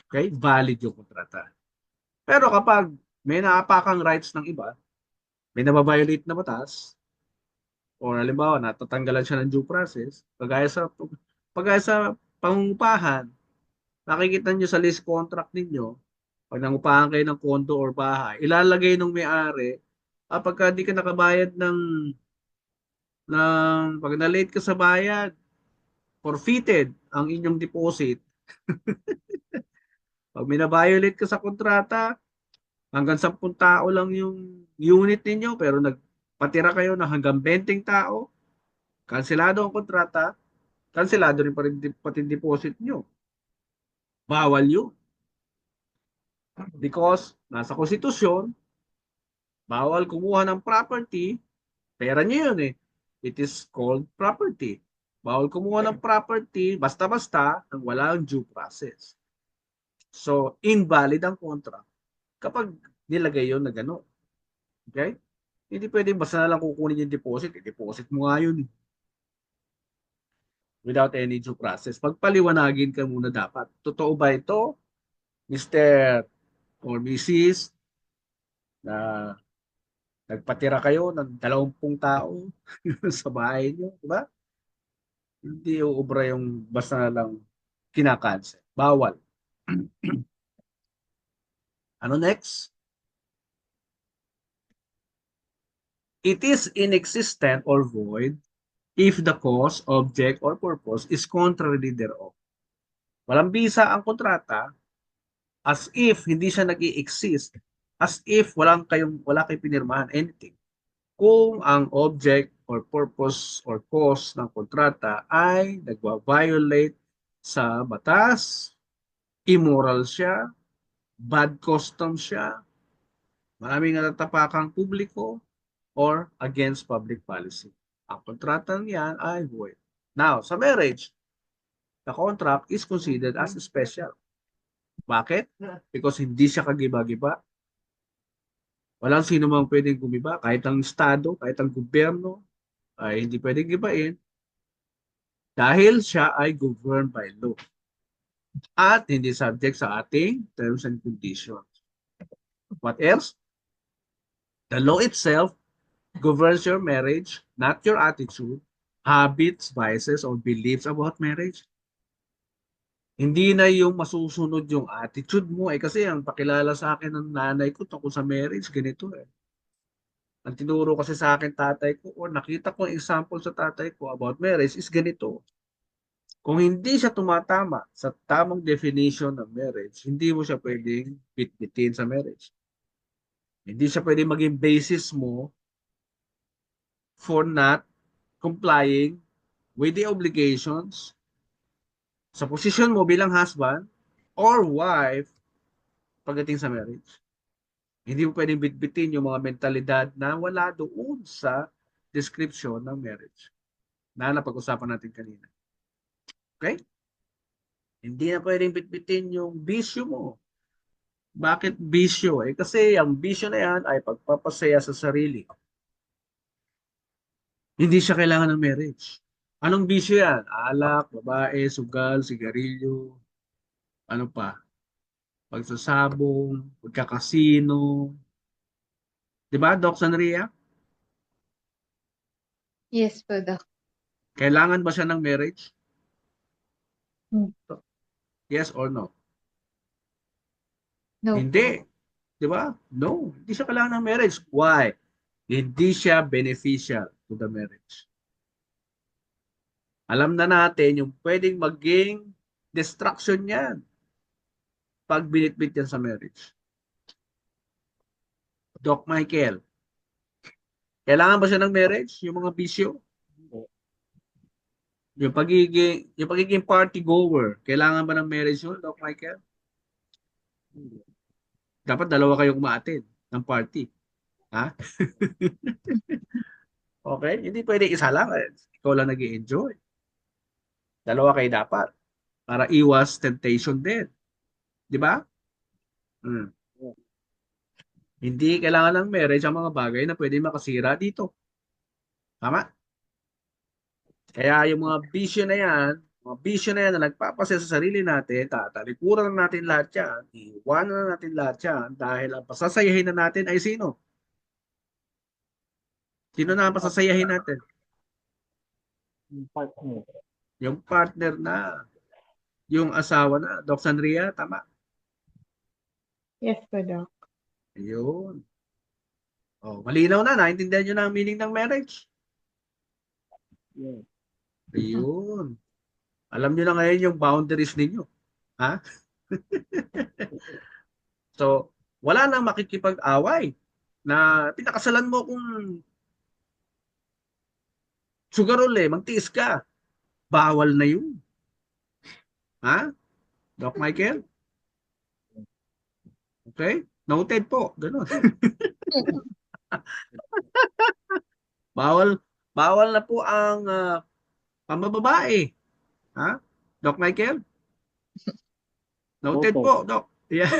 Okay? Valid yung kontrata. Pero kapag may naapakang rights ng iba, may nababiolate na batas, o halimbawa, natatanggalan siya ng due process, pagaya sa pangungupahan, nakikita nyo sa lease contract ninyo, pag nangupahan kayo ng kondo or bahay, ilalagay ng may-ari, pagka di ka nakabayad pag na-late ka sa bayad, forfeited ang inyong deposit. Pag minabiolate ka sa kontrata, hanggang 10 tao lang yung unit ninyo, pero nagpatira kayo ng hanggang 20 tao, kanselado ang kontrata, kanselado rin pa rin pati deposit nyo. Bawal yun. Because nasa konstitusyon, bawal kumuha ng property, pera nyo yun eh. It is called property. Bawal kumuha ng property basta-basta nang walang due process. So, invalid ang contract kapag nilagay yun na gano'n. Okay? Hindi pwedeng basta na lang kukunin yung deposit. I-deposit mo nga yun without any due process. Pagpaliwanagin ka muna dapat. Totoo ba ito, Mr. or Mrs. na nagpatira kayo ng 20 tao sa bahay niyo, di ba? Hindi uubra yung basta na lang kinakancel. Bawal. Ano next? It is inexistent or void if the cause, object, or purpose is contrary thereof. Walang bisa ang kontrata as if hindi siya nag-i-exist, as if wala kayong pinirmahan anything. Kung ang object or purpose or cause ng kontrata ay nagwa-violate sa batas, immoral siya, bad custom siya, maraming natatapakang publiko, or against public policy. Ang kontrata niyan ay void. Now, sa marriage, the contract is considered as special. Bakit? Because hindi siya kagiba-giba. Walang sino mang pwedeng gumiba, kahit ang estado, kahit ang gobyerno, ay hindi pwedeng gibain dahil siya ay governed by law at hindi subject sa ating terms and conditions. What else? The law itself governs your marriage, not your attitude, habits, vices, or beliefs about marriage. Hindi na yung masusunod yung attitude mo. Kasi ang pakilala sa akin ng nanay ko tungkol sa marriage, ganito eh. Ang tinuro kasi sa akin tatay ko or nakita ko example sa tatay ko about marriage is ganito. Kung hindi siya tumatama sa tamang definition ng marriage, hindi mo siya pwedeng bitbitin sa marriage. Hindi siya pwedeng maging basis mo for not complying with the obligations sa posisyon mo bilang husband or wife pagdating sa marriage. Hindi mo pwedeng bitbitin yung mga mentalidad na wala doon sa description ng marriage na napag-usapan natin kanina. Okay? Hindi na pwedeng bitbitin yung bisyo mo. Bakit bisyo? Kasi ang bisyo na yan ay pagpapasaya sa sarili. Hindi siya kailangan ng marriage. Anong bisyo yan? Alak, babae, sugal, sigarilyo, ano pa? Pagsasabong, pagkakasino. Di ba, Doc Sanria? Yes po, Doc. Kailangan ba siya ng marriage? Hmm. Yes or no? No Hindi. po. Di ba? No. Hindi siya kailangan ng marriage. Why? Hindi siya beneficial to the marriage. Alam na natin yung pwedeng maging destruction yan pag binitbit yan sa marriage. Doc Michael, kailangan ba siya ng marriage? Yung mga bisyo? Yung pagiging party goer, kailangan ba ng marriage yun, Doc Michael? Dapat dalawa kayong umaattend ng party. Ha? Okay? Hindi pwede isa lang. Ikaw lang nag-i-enjoy. Dalawa kayo dapat para iwas temptation din. Di ba? Hmm. Hindi kailangan ng marriage ang mga bagay na pwede makasira dito. Tama? Kaya yung mga bisyo na yan na nagpapasaya sa sarili natin, tatalikuran na natin lahat yan, iwanan na natin lahat yan, dahil ang pasasayahin na natin ay sino? Sino na ang pasasayahin natin? Yung partner. Yung partner na, yung asawa na. Doc Sanria, tama? Yes po, Doc. Ayun. Oh, malinaw na, naintindihan nyo na ang meaning ng marriage. Yes. Ayun. Alam nyo na ngayon yung boundaries ninyo. Ha? So, wala nang makikipag-away na pinakasalan mo kung sugarol magtiis ka. Bawal na yun. Ha? Doc Michael? Okay? Noted po. Ganun. Bawal, bawal na po ang pambababae. Ha? Doc Michael? Noted Okay. po, Doc. Yeah.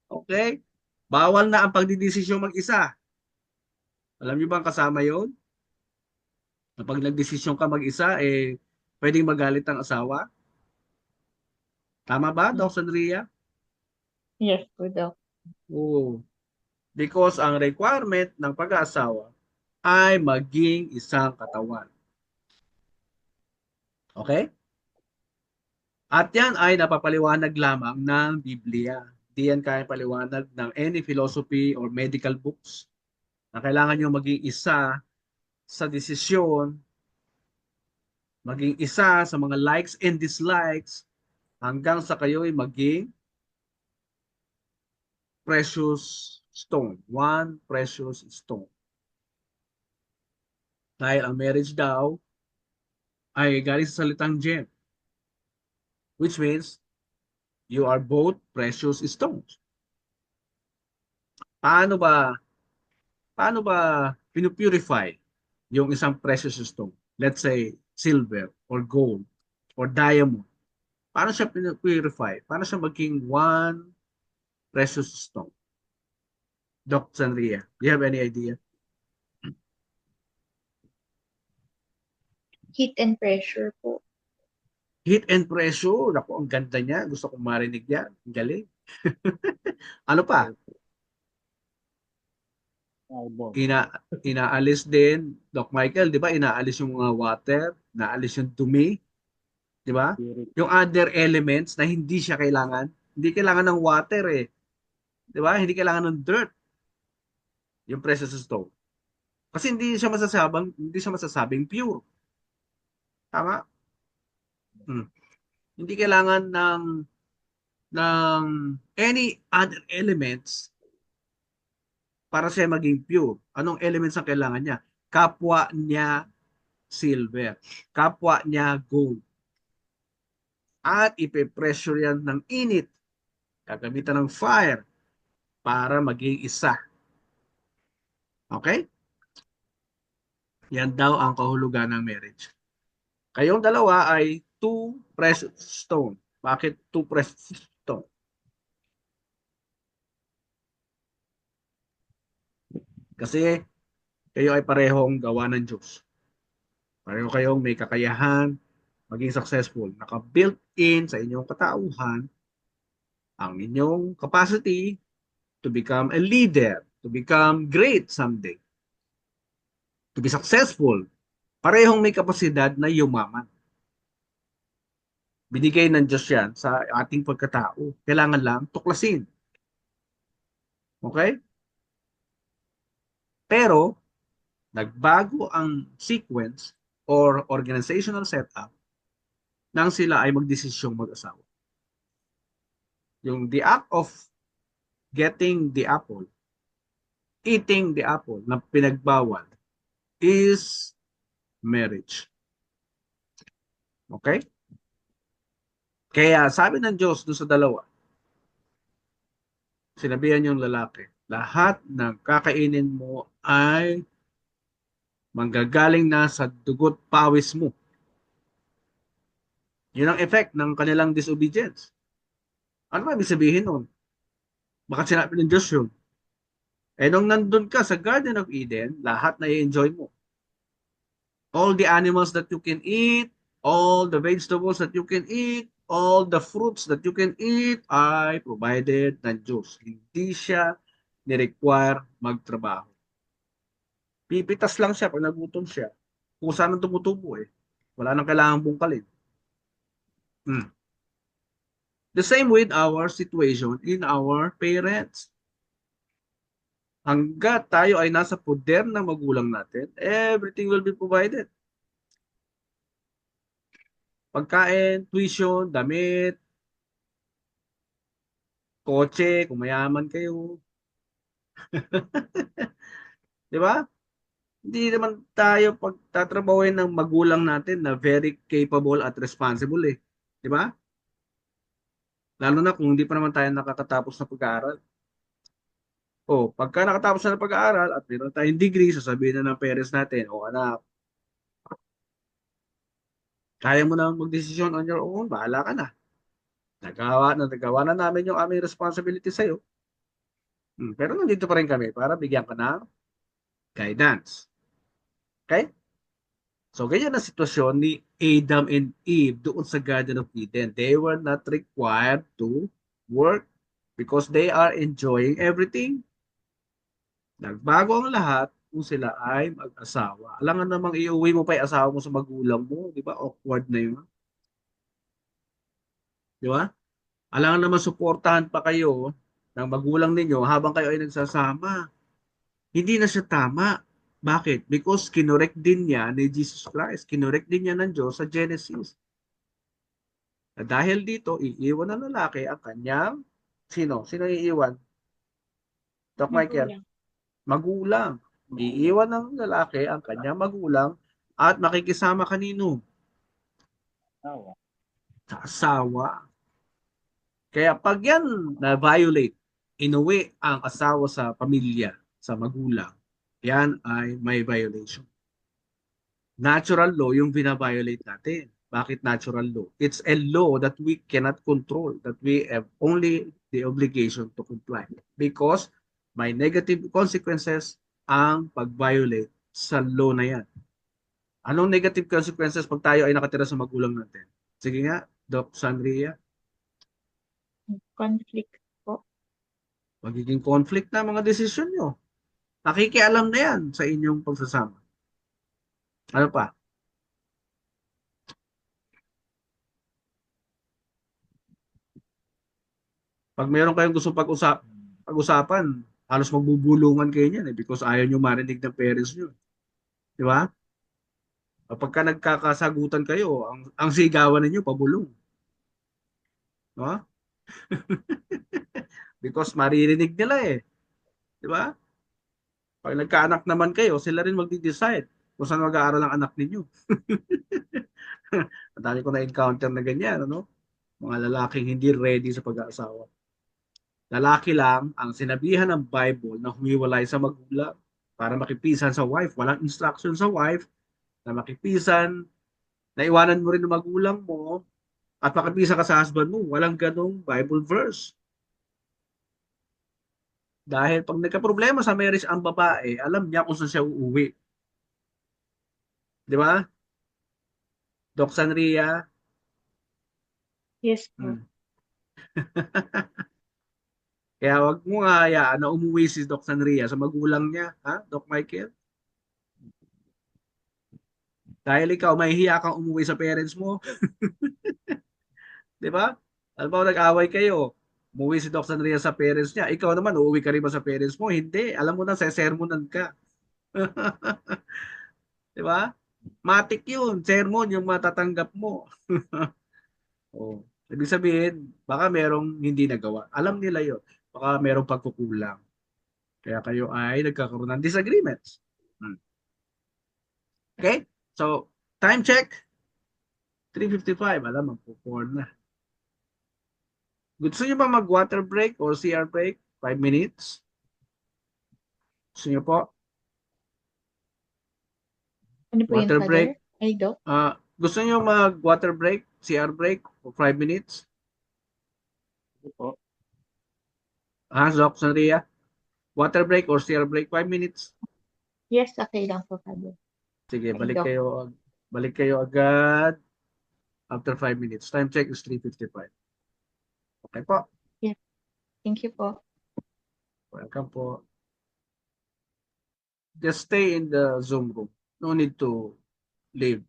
Okay? Bawal na ang pagdidesisyon mag-isa. Alam niyo ba ang kasama yon? Kapag nagdesisyon ka mag-isa, pwedeng magalit ang asawa. Tama ba, Doc Sanria? Yes po, Doc. Oo. Because ang requirement ng pag-aasawa ay maging isang katawan. Okay? At yan ay napapaliwanag lamang ng Biblia. Di yan kaya paliwanag ng any philosophy or medical books na kailangan nyo maging isa sa desisyon, maging isa sa mga likes and dislikes hanggang sa kayo'y maging precious stone. One precious stone. Dahil ang marriage daw ay galing sa salitang gem, which means you are both precious stones. Paano ba pinupurify yung isang precious stone? Let's say silver or gold or diamond. Paano siya pinupurify? Paano siya maging one precious stone? Doc Sanria, do you have any idea? Heat and pressure po. Heat and pressure. Naku, ang ganda niya. Gusto kong marinig yan. Ang galing. Ano pa? Eyeball. Inaalis din, Doc Michael, di ba? Inaalis yung mga water, inaalis yung dumi, di ba? Spirit. Yung other elements na hindi siya kailangan. Hindi kailangan ng water . Di ba? Hindi kailangan ng dirt yung precious stone. Kasi hindi siya masasabing pure. Tama? Hmm. Hindi kailangan ng any other elements para siya maging pure. Anong elements ang kailangan niya? Kapwa niya silver. Kapwa niya gold. At ipe-pressure yan ng init. Gagamitan ng fire para maging isa. Okay? Yan daw ang kahulugan ng marriage. Kayong dalawa ay two precious stone. Bakit two precious stone? Kasi kayo ay parehong gawa ng Diyos. Pareho kayong may kakayahan maging successful. Naka-built in sa inyong katauhan ang inyong capacity to become a leader, to become great someday, to be successful. Parehong may kapasidad na yumaman. Binigay ng Diyos yan sa ating pagkatao. Kailangan lang tuklasin. Okay? Pero, nagbago ang sequence or organizational setup nang sila ay magdesisyong mag-asawa. Yung the act of getting the apple, eating the apple na pinagbawal is marriage. Okay? Kaya sabi ng Diyos doon sa dalawa, sinabihan yung lalaki, lahat ng kakainin mo ay manggagaling na sa dugot pawis mo. Yun ang effect ng kanilang disobedience. Ano ba ibig sabihin nun? Bakit sinabi ng Diyos yun? Eh nung nandun ka sa Garden of Eden, lahat na i-enjoy mo. All the animals that you can eat, all the vegetables that you can eat, all the fruits that you can eat ay provided ng Diyos. Hindi siya ni-require magtrabaho. Pipitas lang siya pag nagutom siya. Kung saan ang tumutubo eh. Wala nang kailangan bungkalin. Hmm. The same with our situation in our parents. Hanggat tayo ay nasa poder ng magulang natin, everything will be provided. Pagkain, tuition, damit, kotse, kung mayaman kayo. Di ba? Hindi naman tayo pagtatrabahuin ng magulang natin na very capable at responsible eh. Di ba? Lalo na kung hindi pa naman tayo nakakatapos na pag-aaral. O, pagka nakatapos na ng pag-aaral at meron tayong degree, sasabihin na ng parents natin, o anak, kaya mo na magdesisyon on your own, bahala ka na. Nagawa na namin yung aming responsibility sa'yo. Pero nandito pa rin kami para bigyan ka ng guidance. Okay? So, ganyan ang sitwasyon ni Adam and Eve doon sa Garden of Eden. They were not required to work because they are enjoying everything. Nagbago ang lahat kung sila ay mag-asawa. Alangan namang iuwi mo pa yung asawa mo sa magulang mo. Di ba? Awkward na yun. Di ba? Alangan naman suportahan pa kayo ng magulang ninyo habang kayo ay nagsasama. Hindi na siya tama. Bakit? Because kinorek din niya ni Jesus Christ. Kinorek din niya ng Diyos sa Genesis. Na dahil dito, iiwan ng lalaki ang kanyang, sino? Sino iiwan? Doc Michael? Magulang. Iiwan ng lalaki ang kanyang magulang at makikisama kanino? Sa asawa. Kaya pag yan na-violate, inuwi ang asawa sa pamilya, sa magulang, yan ay may violation. Natural law yung bina-violate natin. Bakit natural law? It's a law that we cannot control, that we have only the obligation to comply because may negative consequences ang pag-violate sa law na yan. Anong negative consequences pag tayo ay nakatira sa magulang natin? Sige nga, Doc Sandria. Conflict po. Magiging conflict na mga desisyon nyo. Nakikialam na yan sa inyong pagsasama. Ano pa? Pag meron kayong gusto pag-usap, pag-usapan, halos magbubulungan kayo niyan eh, because ayaw nyo marinig ng parents nyo. Di ba? Pagka nagkakasagutan kayo, ang sigawan ninyo, pabulong. No? Because maririnig nila eh. Di ba? Pag nagkaanak naman kayo, sila rin magdi-decide kung saan mag-aaral ang anak ninyo. Ang dami ko na-encounter na ganyan, ano? Mga lalaking hindi ready sa pag-aasawa. Lalaki lang ang sinabihan ng Bible na humiwalay sa magulang para makipisan sa wife. Walang instruction sa wife na makipisan, na iwanan mo rin ng magulang mo at makipisan ka sa husband mo. Walang ganong Bible verse. Dahil pag nagka-problema sa marriage ang babae, alam niya kung saan siya uuwi. Di ba? Doc Sanria. Yes po. Hmm. Kaya wag mo nga hayaan na umuwi si Doc Sanria sa magulang niya, ha? Doc Michael? Dahil ikaw, mahihiya kang umuwi sa parents mo. Di ba? Alam mo, nag-away kayo. Umuwi si Doc Sanria sa parents niya. Ikaw naman, uuwi ka rin ba sa parents mo? Hindi. Alam mo na, sesermonan ka. Di ba? Matik yun. Sermon yung matatanggap mo. Oh. Ibig sabihin, baka merong hindi nagawa. Alam nila yun. Baka merong pagkukulang. Kaya kayo ay nagkakaroon ng disagreements. Hmm. Okay? So, time check. 3:55. Alam, magpo-4 na. Gusto niyo ba mag-water break or CR break? 5 minutes? Gusto niyo po? Ano po yun, Water Father? break? Ay, Doc? Gusto niyo mag-water break? CR break? For 5 minutes? Sige po. Doc Sanria? Water break or CR break? 5 minutes? Yes, okay lang po, Father. Sige, Ay, Doc. balik kayo agad after 5 minutes. Time check is 3:55. Okay po. Yes, thank you po. Welcome po. Just stay in the Zoom room. No need to leave.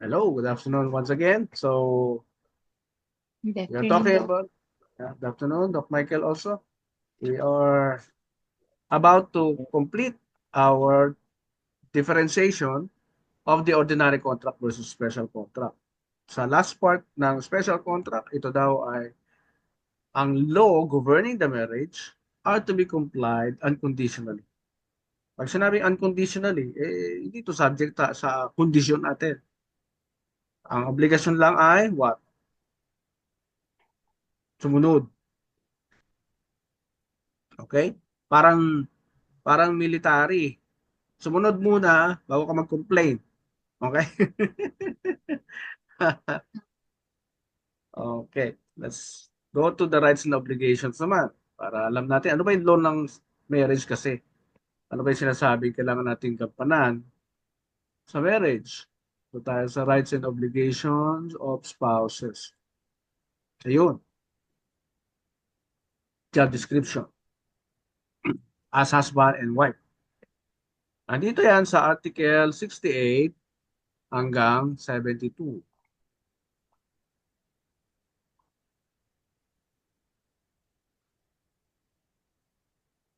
Hello, good afternoon once again. So, Good we are afternoon, talking Doc. about, good afternoon, Doc Michael also. We are about to complete our differentiation of the ordinary contract versus special contract. Sa last part ng special contract, ito daw ay ang law governing the marriage are to be complied unconditionally. Pag sinabing unconditionally, hindi to subject sa kondisyon natin. Ang obligasyon lang ay what? Sumunod. Okay? Parang parang military. Sumunod muna bago ka mag-complain. Okay? Okay. Let's go to the rights and obligations naman. Para alam natin, ano ba yung law ng marriage kasi? Ano ba yung sinasabi kailangan nating gampanan sa marriage? So tayo sa rights and obligations of spouses. Ayun. Job description. As husband and wife. Nandito yan sa Article 68 hanggang 72.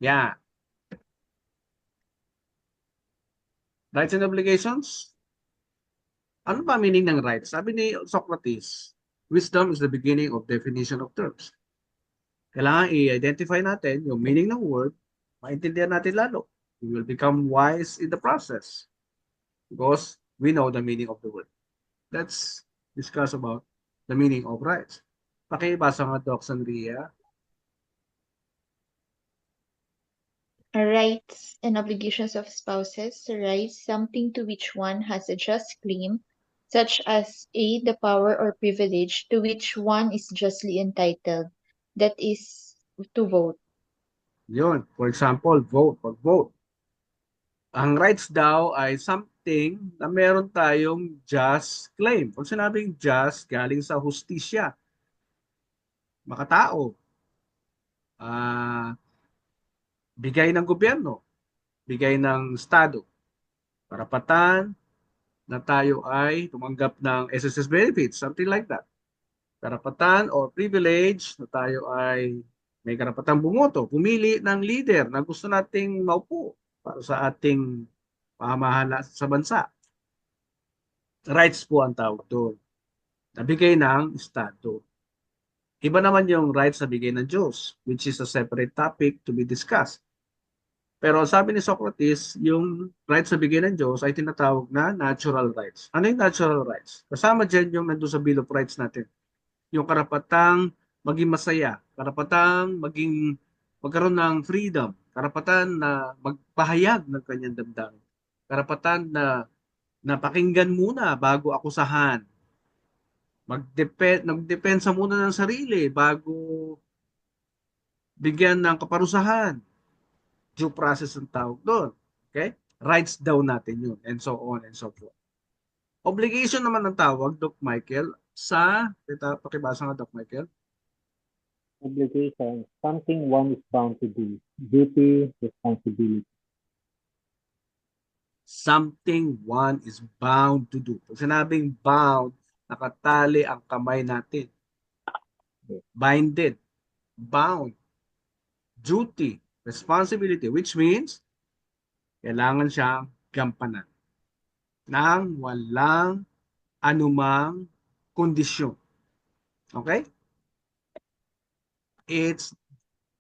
Yan. Rights and obligations? Ano ba meaning ng rights? Sabi ni Socrates, wisdom is the beginning of definition of terms. Kailangan i-identify natin yung meaning ng word, maintindihan natin lalo. We will become wise in the process because we know the meaning of the word. Let's discuss about the meaning of rights. Pakibasa nga, Doc Sandria. Rights and obligations of spouses. Rights, something to which one has a just claim, such as A, the power or privilege to which one is justly entitled, that is, to vote. Yun. For example, vote. Pag-vote. Ang rights daw ay something na meron tayong just claim. Pag sinabing just, galing sa hustisya. Makatao. Bigay ng gobyerno. Bigay ng Estado. Karapatan na tayo ay tumanggap ng SSS benefits. Something like that. Karapatan or privilege na tayo ay may karapatang bumoto. Pumili ng leader na gusto nating maupo para sa ating pamamahala sa bansa. Rights po ang tawag doon. Nabigay ng Estado. Iba naman yung rights na bigay ng Diyos, which is a separate topic to be discussed. Pero sabi ni Socrates, yung rights na bigay ng Diyos ay tinatawag na natural rights. Ano yung natural rights? Kasama dyan yung nandun sa Bill of Rights natin. Yung karapatang maging masaya, karapatang magkaroon ng freedom, karapatan na magpahayag ng kanyang damdamin, karapatan na pakinggan muna bago akusahan, magdepensa muna ng sarili bago bigyan ng kaparusahan. Due process ang tawag doon. Okay? Rights daw natin yun, and so on and so forth. Obligation naman ang tawag, Doc Michael, pakibasa nga, Doc Michael. Obligation, something one is bound to do. Duty, responsibility. Something one is bound to do. Pag sinabing bound, nakatali ang kamay natin. Binded, bound, duty, responsibility, which means kailangan siyang gampanan nang walang anumang kondisyon. Okay? It's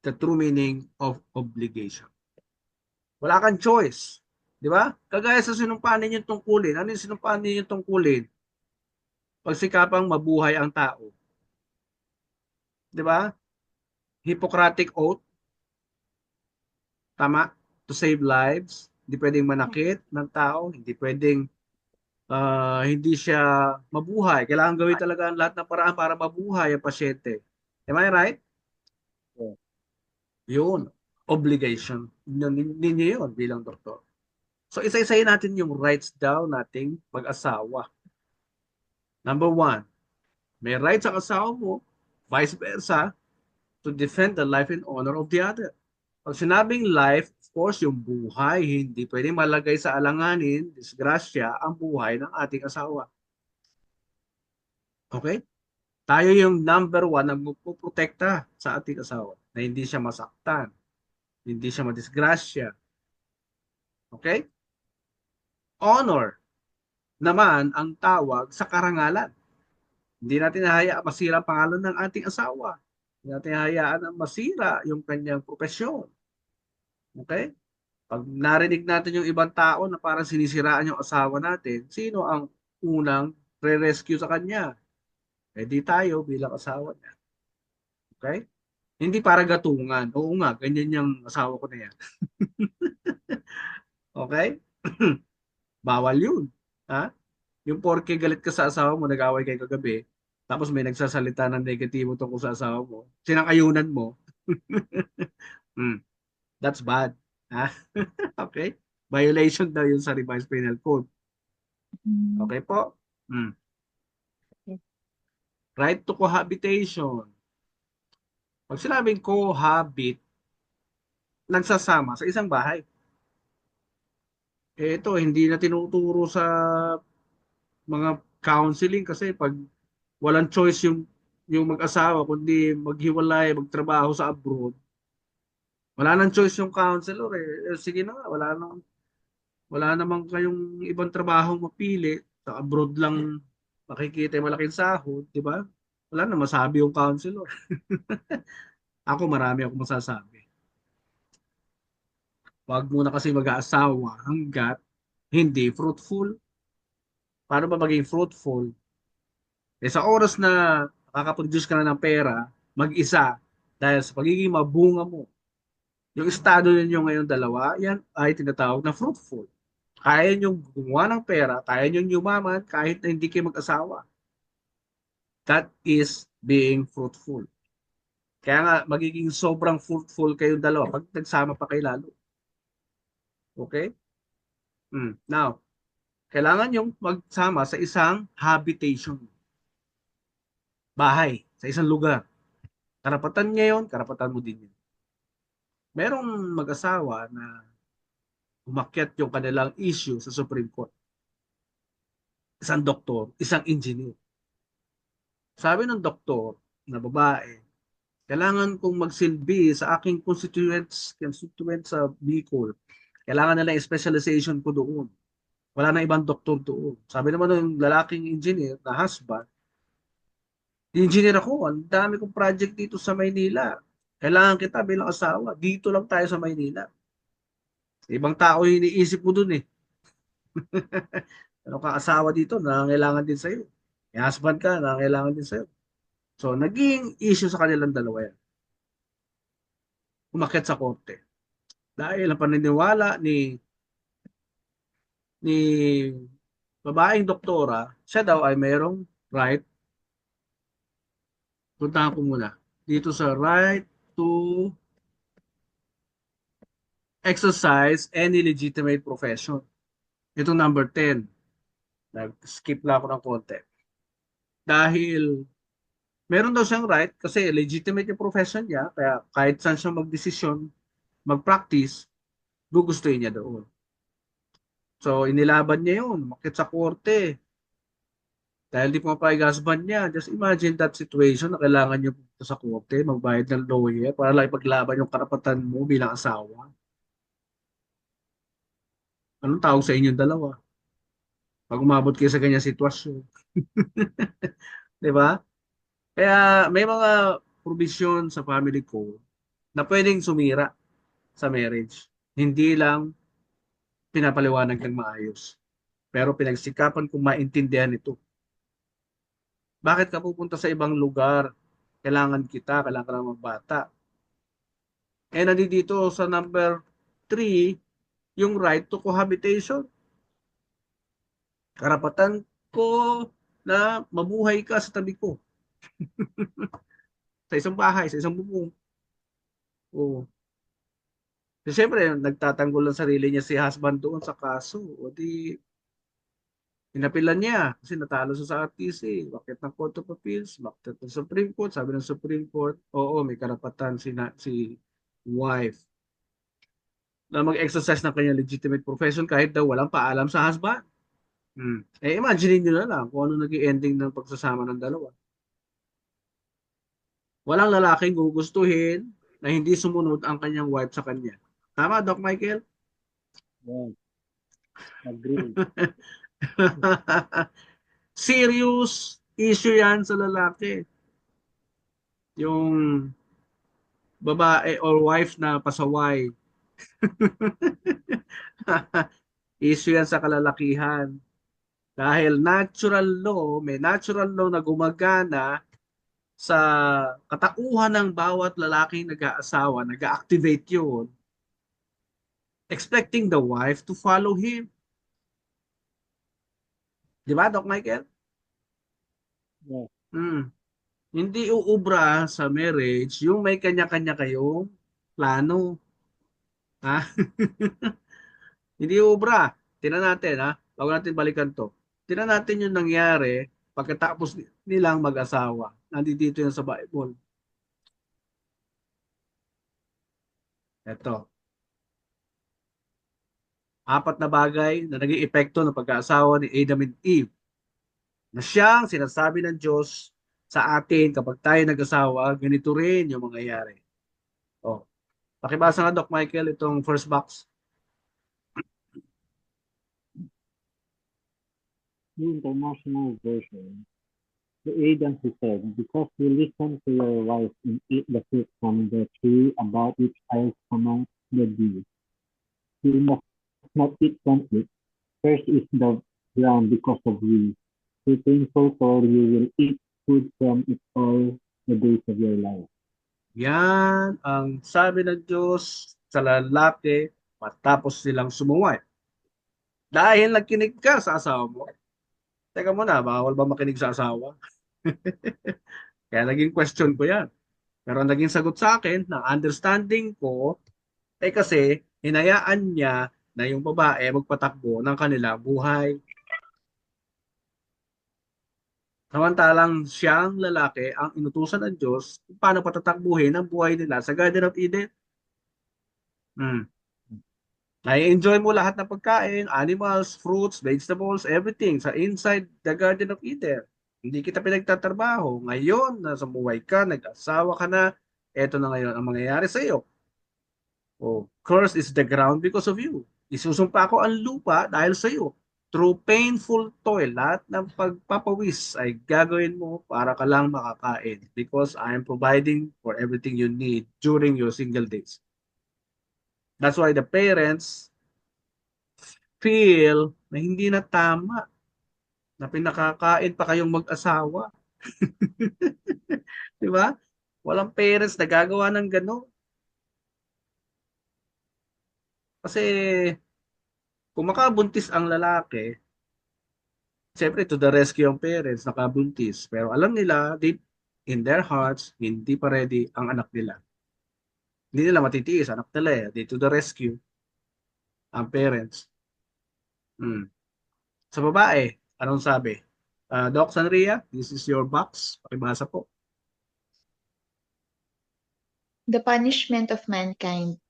the true meaning of obligation. Wala kang choice. Di ba? Kagaya sa sinumpaan ninyong tungkulin. Ano yung sinumpaan ninyong tungkulin? Pagsikapang mabuhay ang tao. Di ba? Hippocratic oath. Tama? To save lives. Hindi pwedeng manakit ng tao. Hindi pwedeng hindi siya mabuhay. Kailangan gawin talaga ang lahat ng paraan para mabuhay ang pasyente. Am I right? Yeah. Yun. Obligation. Ninyo yun bilang doktor. So, isa-isayin natin yung rights daw nating mag-asawa. Number one, may rights ang asawa mo, vice versa, to defend the life and honor of the other. Pag sinabing life, of course, yung buhay, hindi pwedeng malagay sa alanganin, disgrasya, ang buhay ng ating asawa. Okay? Tayo yung number one na magpuprotekta sa ating asawa na hindi siya masaktan, hindi siya madisgrasya. Okay? Honor naman ang tawag sa karangalan. Hindi natin hayaan masira ang pangalan ng ating asawa. Hindi natin hayaan na masira yung kanyang profesyon. Okay? Pag narinig natin yung ibang tao na parang sinisiraan yung asawa natin, sino ang unang re-rescue sa kanya? Eh di tayo bilang asawa niya. Okay? Hindi para gatungan. Oo nga, ganyan yung asawa ko na yan. Okay? Bawal yun. Ha? Yung porke galit ka sa asawa mo, nag-away kayo kagabi, tapos may nagsasalita ng negatibo tungkol sa asawa mo, sinang-ayunan mo, hmm, that's bad. Ha? Okay? Violation daw yun sa revised penal code. Mm. Okay po? Hmm. Yes. Right to cohabitation. Pag sinabing cohabit, nagsasama sa isang bahay. Eh ito, hindi na tinuturo sa mga counseling kasi pag walang choice yung mag-asawa kundi maghiwalay, magtrabaho sa abroad, wala nang choice yung counselor eh. Eh, sige na nga, wala namang kayong ibang trabaho mapili. Sa abroad lang makikita yung malaking sahod, di ba? Wala na masabi yung counselor. Ako marami akong masasabi. Wag muna kasi mag-aasawa hanggat hindi fruitful. Paano ba maging fruitful? Eh sa oras na nakaka-produce ka na ng pera, mag-isa, dahil sa pagiging mabunga mo, yung estado ninyo ngayon dalawa, yan ay tinatawag na fruitful. Kaya nyo gumawa ng pera, kaya nyo yumaman kahit na hindi kayo mag-asawa. That is being fruitful. Kaya nga, magiging sobrang fruitful kayong dalawa pag nagsama pa kayo lalo. Okay? Now, kailangan yung magsama sa isang habitation. Bahay, sa isang lugar. Karapatan niya yun, karapatan mo din yun. Merong mag-asawa na umakyat yung kanilang issue sa Supreme Court. Isang doktor, isang engineer. Sabi ng doktor na babae, kailangan kong magsilbi sa aking constituent sa Bicol. Kailangan nila yung specialization ko doon. Wala na ibang doktor doon. Sabi naman ng lalaking engineer na husband, engineer ako, ang dami kong project dito sa Maynila. Kailangan kita bilang asawa. Dito lang tayo sa Maynila. Ibang tao yung iniisip mo doon eh. Ano kang asawa dito, nangangailangan din sa'yo. May husband ka, nangangailangan din sa'yo. So, naging issue sa kanilang dalawa yan. Umakyat sa korte. Dahil ang paniniwala ni babaeng doktora, siya daw ay mayroong right, puntahan ko muna, dito sa right to exercise any legitimate profession. Ito number 10. Nag-skip na ako ng konti. Dahil meron daw siyang right kasi legitimate yung profession niya, kaya kahit saan siya magdesisyon, mag-practice, gugustuhin niya doon. So, inilaban niya yun, makit sa korte. Dahil di pumapayag husband niya. Just imagine that situation na kailangan niyo pumunta sa korte, magbayad ng lawyer para lang ipaglaban yung karapatan mo bilang asawa. Anong tawag sa inyong dalawa? Pag umabot kayo sa ganyang sitwasyon. Di ba? Kaya may mga provision sa family code na pwedeng sumira sa marriage. Hindi lang pinapaliwanag ng maayos. Pero pinagsikapan kong maintindihan ito. Bakit ka pupunta sa ibang lugar? Kailangan kita, kailangan ka ng mga bata. Eh, nandito sa number 3, yung right to cohabitation. Karapatan ko na mabuhay ka sa tabi ko. Sa isang bahay, sa isang bubong. O, siyempre, nagtatanggol ang sarili niya si husband doon sa kaso. O di, pinapilan niya kasi natalo siya sa RTC. Bakit ng Court of Appeals? Bakit ng Supreme Court? Sabi ng Supreme Court, oo, may karapatan si wife na mag-exercise ng kanyang legitimate profession kahit daw walang paalam sa husband. Imagine nyo na lang kung ano naging ending ng pagsasama ng dalawa. Walang lalaking gugustuhin na hindi sumunod ang kanyang wife sa kanya. Tama, Doc Michael? Yes, agree. Serious issue yan sa lalaki. Yung babae or wife na pasaway. Issue yan sa kalalakihan. Dahil may natural law na gumagana sa katauhan ng bawat lalaking nag-aasawa, nag-activate yun, expecting the wife to follow him. Di ba, Doc Michael? Yes, Hmm. Hindi uubra sa marriage yung may kanya-kanya kayong plano. Ha? Hindi uubra. Tingnan natin, ha? Bago natin balikan to. Tingnan natin yung nangyari pagkatapos nilang mag-asawa. Nandito yan sa Bible. Ito. Apat na bagay na naging epekto ng pag-aasawa ni Adam and Eve na siyang sinasabi ng Diyos sa atin kapag tayo nag-asawa, ganito rin yung mangyayari. Oh, pakibasa nga Doc Michael itong first box. the international version. To Adam he said, because you listened to your wife and ate the fruit from the tree about which I commanded you, you must not eat from it. First is the ground because of you. Too painful for you will eat food from it all the days of your life. Yan ang sabi ng Diyos sa lalaki matapos silang sumuway. Dahil nagkinig ka sa asawa mo. Teka muna, bawal ba makinig sa asawa? Kaya naging question ko yan. Pero ang naging sagot sa akin, na understanding ko, kasi hinayaan niya na yung babae magpatakbo ng kanilang buhay. Samantalang siyang lalaki ang inutusan ng Diyos kung paano patatakbuhin ang buhay nila sa Garden of Eden. Nai-enjoy mo lahat ng pagkain, animals, fruits, vegetables, everything sa inside the Garden of Eden. Hindi kita pinagtatrabaho. Ngayon, nasa buhay ka, nag-asawa ka na, eto na ngayon ang mangyayari sa iyo. Oh, cursed is the ground because of you. Isusumpa ko ang lupa dahil sa iyo. Through painful toil, lahat ng pagpapawis ay gagawin mo para ka lang makakain because I am providing for everything you need during your single days. That's why the parents feel na hindi na tama na pinakakain pa kayong mag-asawa. Di ba? Walang parents na gagawa ng gano'n. Kasi kung makabuntis ang lalaki, siyempre to the rescue ang parents, nakabuntis. Pero alam nila, deep in their hearts, hindi pa ready ang anak nila. Hindi nila matitiis, anak nila eh. They to the rescue ang parents. Sa babae, anong sabi? Doc Sanria, this is your box. Pakibasa po. The punishment of mankind.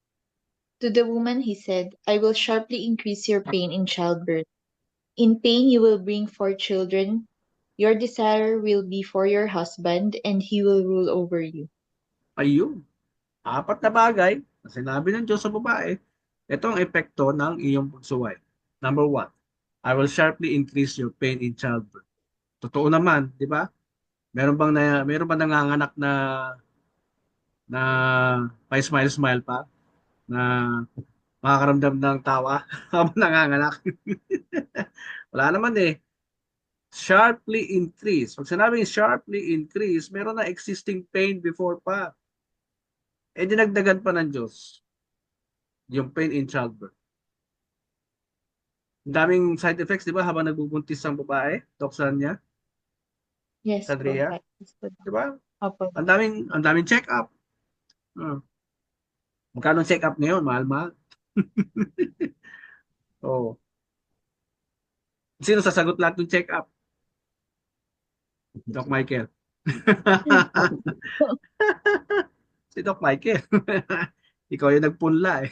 To the woman he said, I will sharply increase your pain in childbirth. In pain you will bring forth children. Your desire will be for your husband, and he will rule over you. Ayun. Apat na bagay na sinabi ng Diyos sa babae. Ito ang epekto ng iyong pagsuway. Number 1, I will sharply increase your pain in childbirth. Totoo naman, di ba? Meron bang nanganganak na pa smile pa na makakaramdam ng tawa habang nanganganak? Wala naman eh. Sharply increase. Pag sinabing sharply increase, meron na existing pain before pa. Dinagdagan pa ng Diyos yung pain in childbirth. Ang daming side effects, di ba, habang nagbubuntis ang babae, toksan niya, Yes po. Sandria, Yes po. di ba? Opo. Ang daming check-up. Magkano check-up ngayon? Mahal-mahal. Oh. Sino sasagot lahat ng check-up? Doc Michael. Si Doc Michael. Ikaw yung nagpunla eh.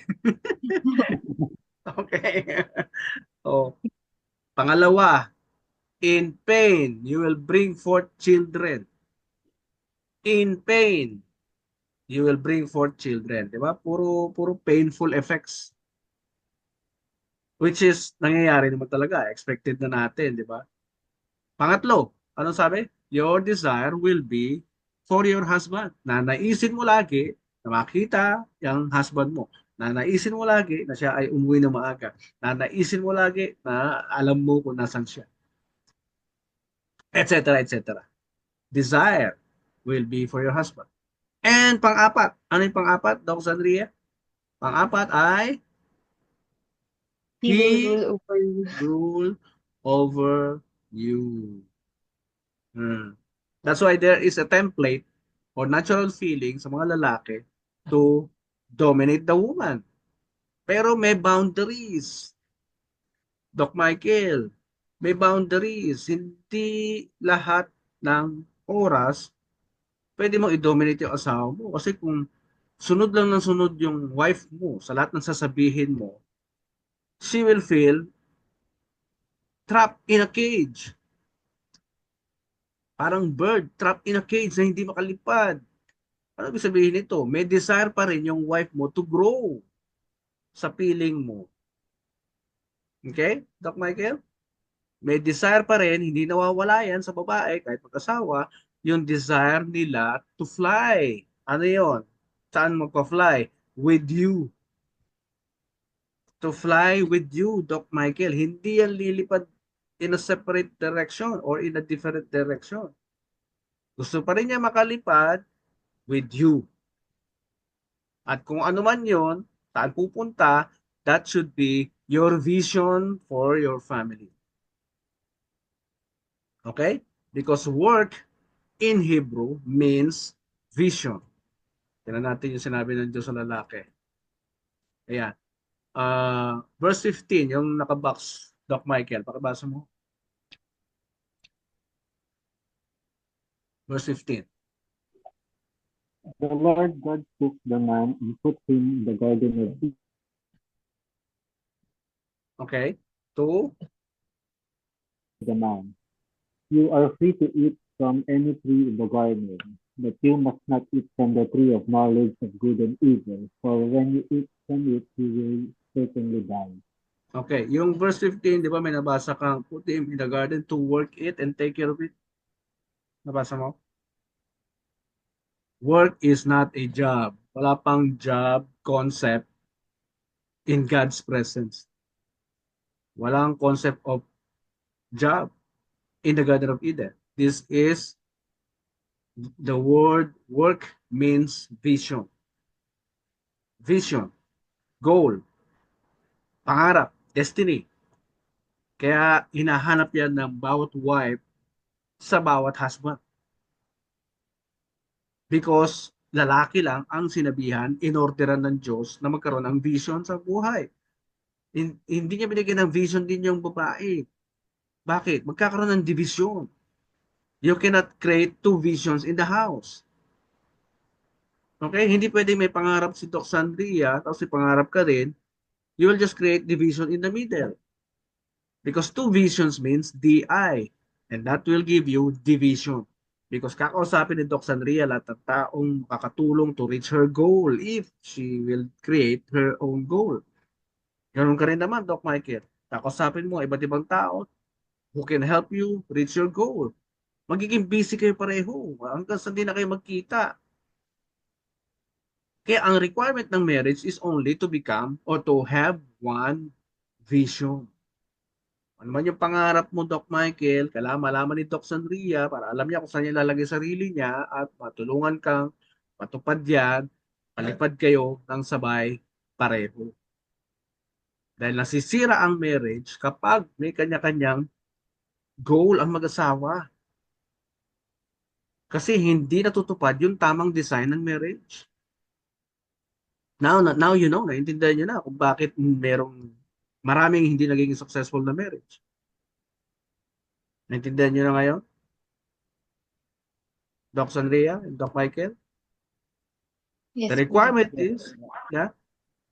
Okay. Oh. Pangalawa, in pain, you will bring forth children. In pain, you will bring forth children. Di ba? Puro painful effects. Which is, nangyayari naman talaga. Expected na natin, di ba? Pangatlo, anong sabi? Your desire will be for your husband. Nanaisin mo lagi na makita yung husband mo. Nanaisin mo lagi na siya ay umuwi na maaga. Nanaisin mo lagi na alam mo kung nasan siya. Etc. Etc. Desire will be for your husband. And pang-apat. Ano yung pang-apat, Doc Sandria? Pang-apat ay He will He rule over you. rule over you. That's why there is a template or natural feeling sa mga lalaki to dominate the woman. Pero may boundaries. Doc Michael, may boundaries. Hindi lahat ng oras pwede mong i-dominate yung asawa mo. Kasi kung sunod lang ng sunod yung wife mo sa lahat ng sasabihin mo, she will feel trapped in a cage. Parang bird trapped in a cage na hindi makalipad. Ano ibig sabihin nito? May desire pa rin yung wife mo to grow sa feeling mo. Okay? Doc Michael? May desire pa rin, hindi nawawala yan sa babae kahit mag-asawa, yung desire nila to fly. Ano yon? Saan magpa-fly? With you. To fly with you, Doc Michael. Hindi yan lilipad in a separate direction or in a different direction. Gusto pa rin niya makalipad with you. At kung ano man yon, saan pupunta, that should be your vision for your family. Okay? Because work in Hebrew means vision. Tignan natin yung sinabi ng Diyos sa lalaki. Ayan. Verse 15, yung nakabox, Doc Michael, pakibasa mo. Verse 15. The Lord God took the man and put him in the garden of Eden. Okay? To The man, you are free to eat from any tree in the garden, but you must not eat from the tree of knowledge of good and evil, for when you eat from it, you will certainly die. Okay, yung verse 15, di ba may nabasa kang put him in the garden to work it and take care of it? Nabasa mo? Work is not a job. Wala pang job concept in God's presence. Walang concept of job in the Garden of Eden. This is the word work means vision. Vision, goal, pangarap, destiny. Kaya hinahanap yan ng bawat wife sa bawat husband. Because lalaki lang ang sinabihan, inorderan ng Diyos na magkaroon ng vision sa buhay. Hindi niya binigyan ng vision din yung babae. Bakit? Magkakaroon ng division. You cannot create two visions in the house. Okay? Hindi pwede may pangarap si Doc Sandria, tapos may pangarap ka rin, you will just create division in the middle. Because two visions means DI. And that will give you division. Because kakausapin ni Doc Sandria lahat ng taong makakatulong to reach her goal if she will create her own goal. Ganun ka rin naman, Doc Michael. Kakausapin mo iba't ibang tao who can help you reach your goal. Magiging busy kayo pareho hanggang sa hindi na kayo magkita. Kaya ang requirement ng marriage is only to become or to have one vision. Ano man yung pangarap mo, Doc Michael, kailangan malaman ni Doc Sandria para alam niya kung saan niya lalagay sarili niya at matulungan kang matupad yan, palipad kayo ng sabay pareho. Dahil nasisira ang marriage kapag may kanya-kanyang goal ang mag-asawa. Kasi hindi natutupad yung tamang design ng marriage. Now you know, naintindihan niyo na kung bakit maraming hindi naging successful na marriage. Naintindihan niyo na ngayon? Doc Sandria and Doc Michael? Yes, The po. requirement is, yeah,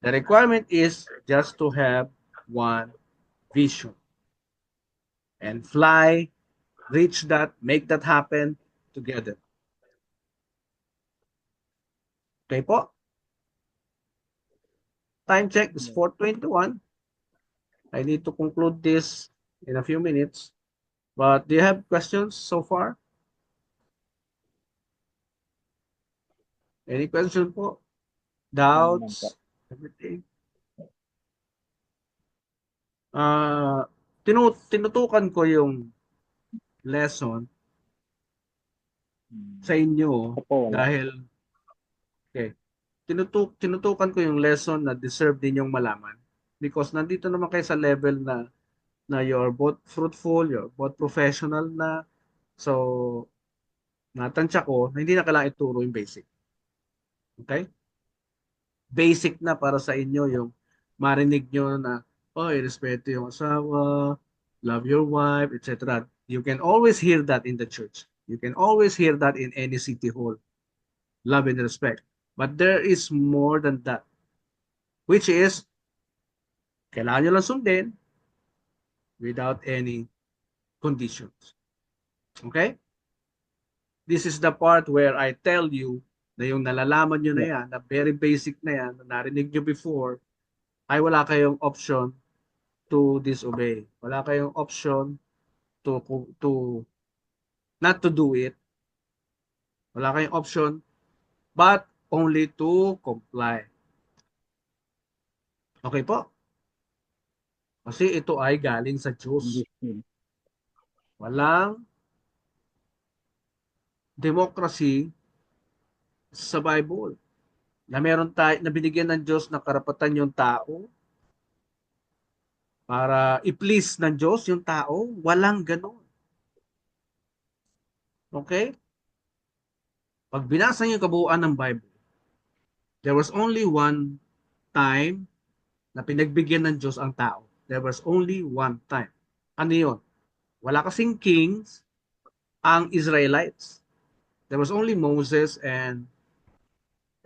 the requirement is just to have one vision. and fly, reach that, make that happen together. Okay po? Time check is 4:21. I need to conclude this in a few minutes. But do you have questions so far? Any question po? Naman po. Doubts? Everything? Tinutukan ko yung lesson sa inyo Ako po, wala. dahil okay, tinutukan ko yung lesson na deserve din yung malaman because nandito naman kayo sa level na you're both fruitful, you're both professional na. So, natansya ko na hindi na kailangan ituro yung basic. Okay? Basic na para sa inyo yung marinig nyo na, oh, irespeto yung asawa, love your wife, etc. You can always hear that in the church. You can always hear that in any city hall. Love and respect. But there is more than that. Which is, kailangan nyo lang sundin without any conditions. Okay? This is the part where I tell you na yung nalalaman nyo na yan, na very basic na yan, na narinig nyo before, ay wala kayong option to disobey. Wala kayong option to not to do it. Wala kayong option but only to comply. Okay po? Kasi ito ay galing sa Diyos. Understood. Walang democracy sa Bible. Na meron tayo, na binigyan ng Diyos ng karapatan yung tao para i-please ng Diyos yung tao. Walang ganun. Okay? Pag binasa niyo yung kabuuan ng Bible, there was only one time na pinagbigyan ng Diyos ang tao. There was only one time. Ano yun? Wala kasing kings ang Israelites. There was only Moses and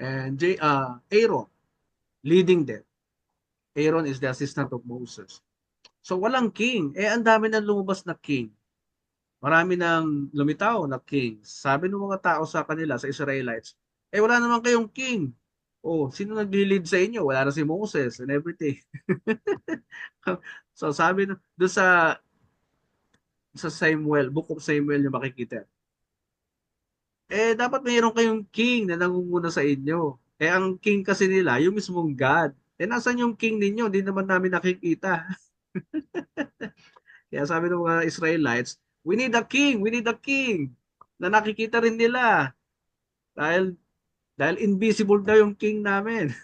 Aaron leading them. Aaron is the assistant of Moses. So walang king. Ang dami nang lumabas na king. Marami nang lumitaw na king. Sabi ng mga tao sa kanila, sa Israelites, wala naman kayong king. Oh, sino nag-lead sa inyo? Wala na si Moses and everything. So sabi doon sa Samuel, Book of Samuel yung makikita. Dapat mayroon kayong king na nangunguna sa inyo. Ang king kasi nila, yung mismong God. Nasan yung king ninyo? Hindi naman namin nakikita. Kaya sabi ng mga Israelites, we need a king, we need a king. Na nakikita rin nila. Dahil invisible daw yung king namin.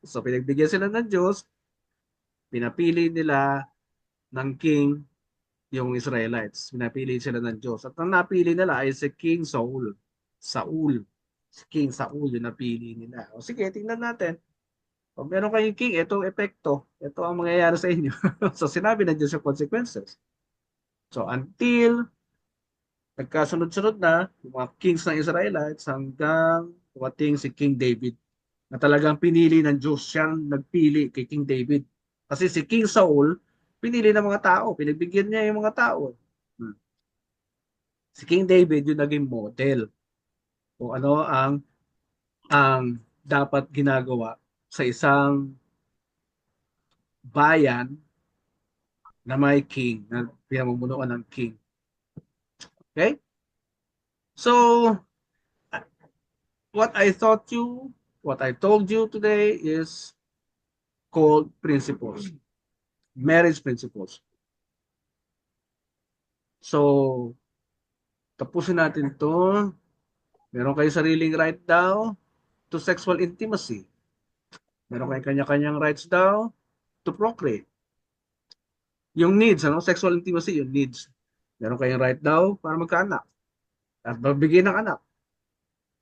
So pinagbigyan sila ng Diyos, pinapili nila ng king yung Israelites. Pinapili sila ng Diyos. At ang napili nila ay si King Saul. Saul. Si King Saul yung napili nila. O sige, tingnan natin. Kung meron kayong king, ito ang epekto. Ito ang mangyayari sa inyo. So sinabi ng Diyos yung consequences. So until nagkasunod-sunod na yung mga kings ng Israelites hanggang dumating si King David na talagang pinili ng Diyos. Siyang nagpili kay King David. Kasi si King Saul, pinili ng mga tao. Pinagbigyan niya yung mga tao. Si King David yung naging model kung ano ang dapat ginagawa sa isang bayan na may king, na pinamumunuan ng king. Okay? So, what I told you today is called principles. Marriage principles. So, tapusin natin to. Meron kayo sariling right daw to sexual intimacy. Meron kayo kanya-kanyang rights daw to procreate. Yung needs, sexual intimacy, yung needs. Meron kayong right daw para magkaanak at magbigay ng anak.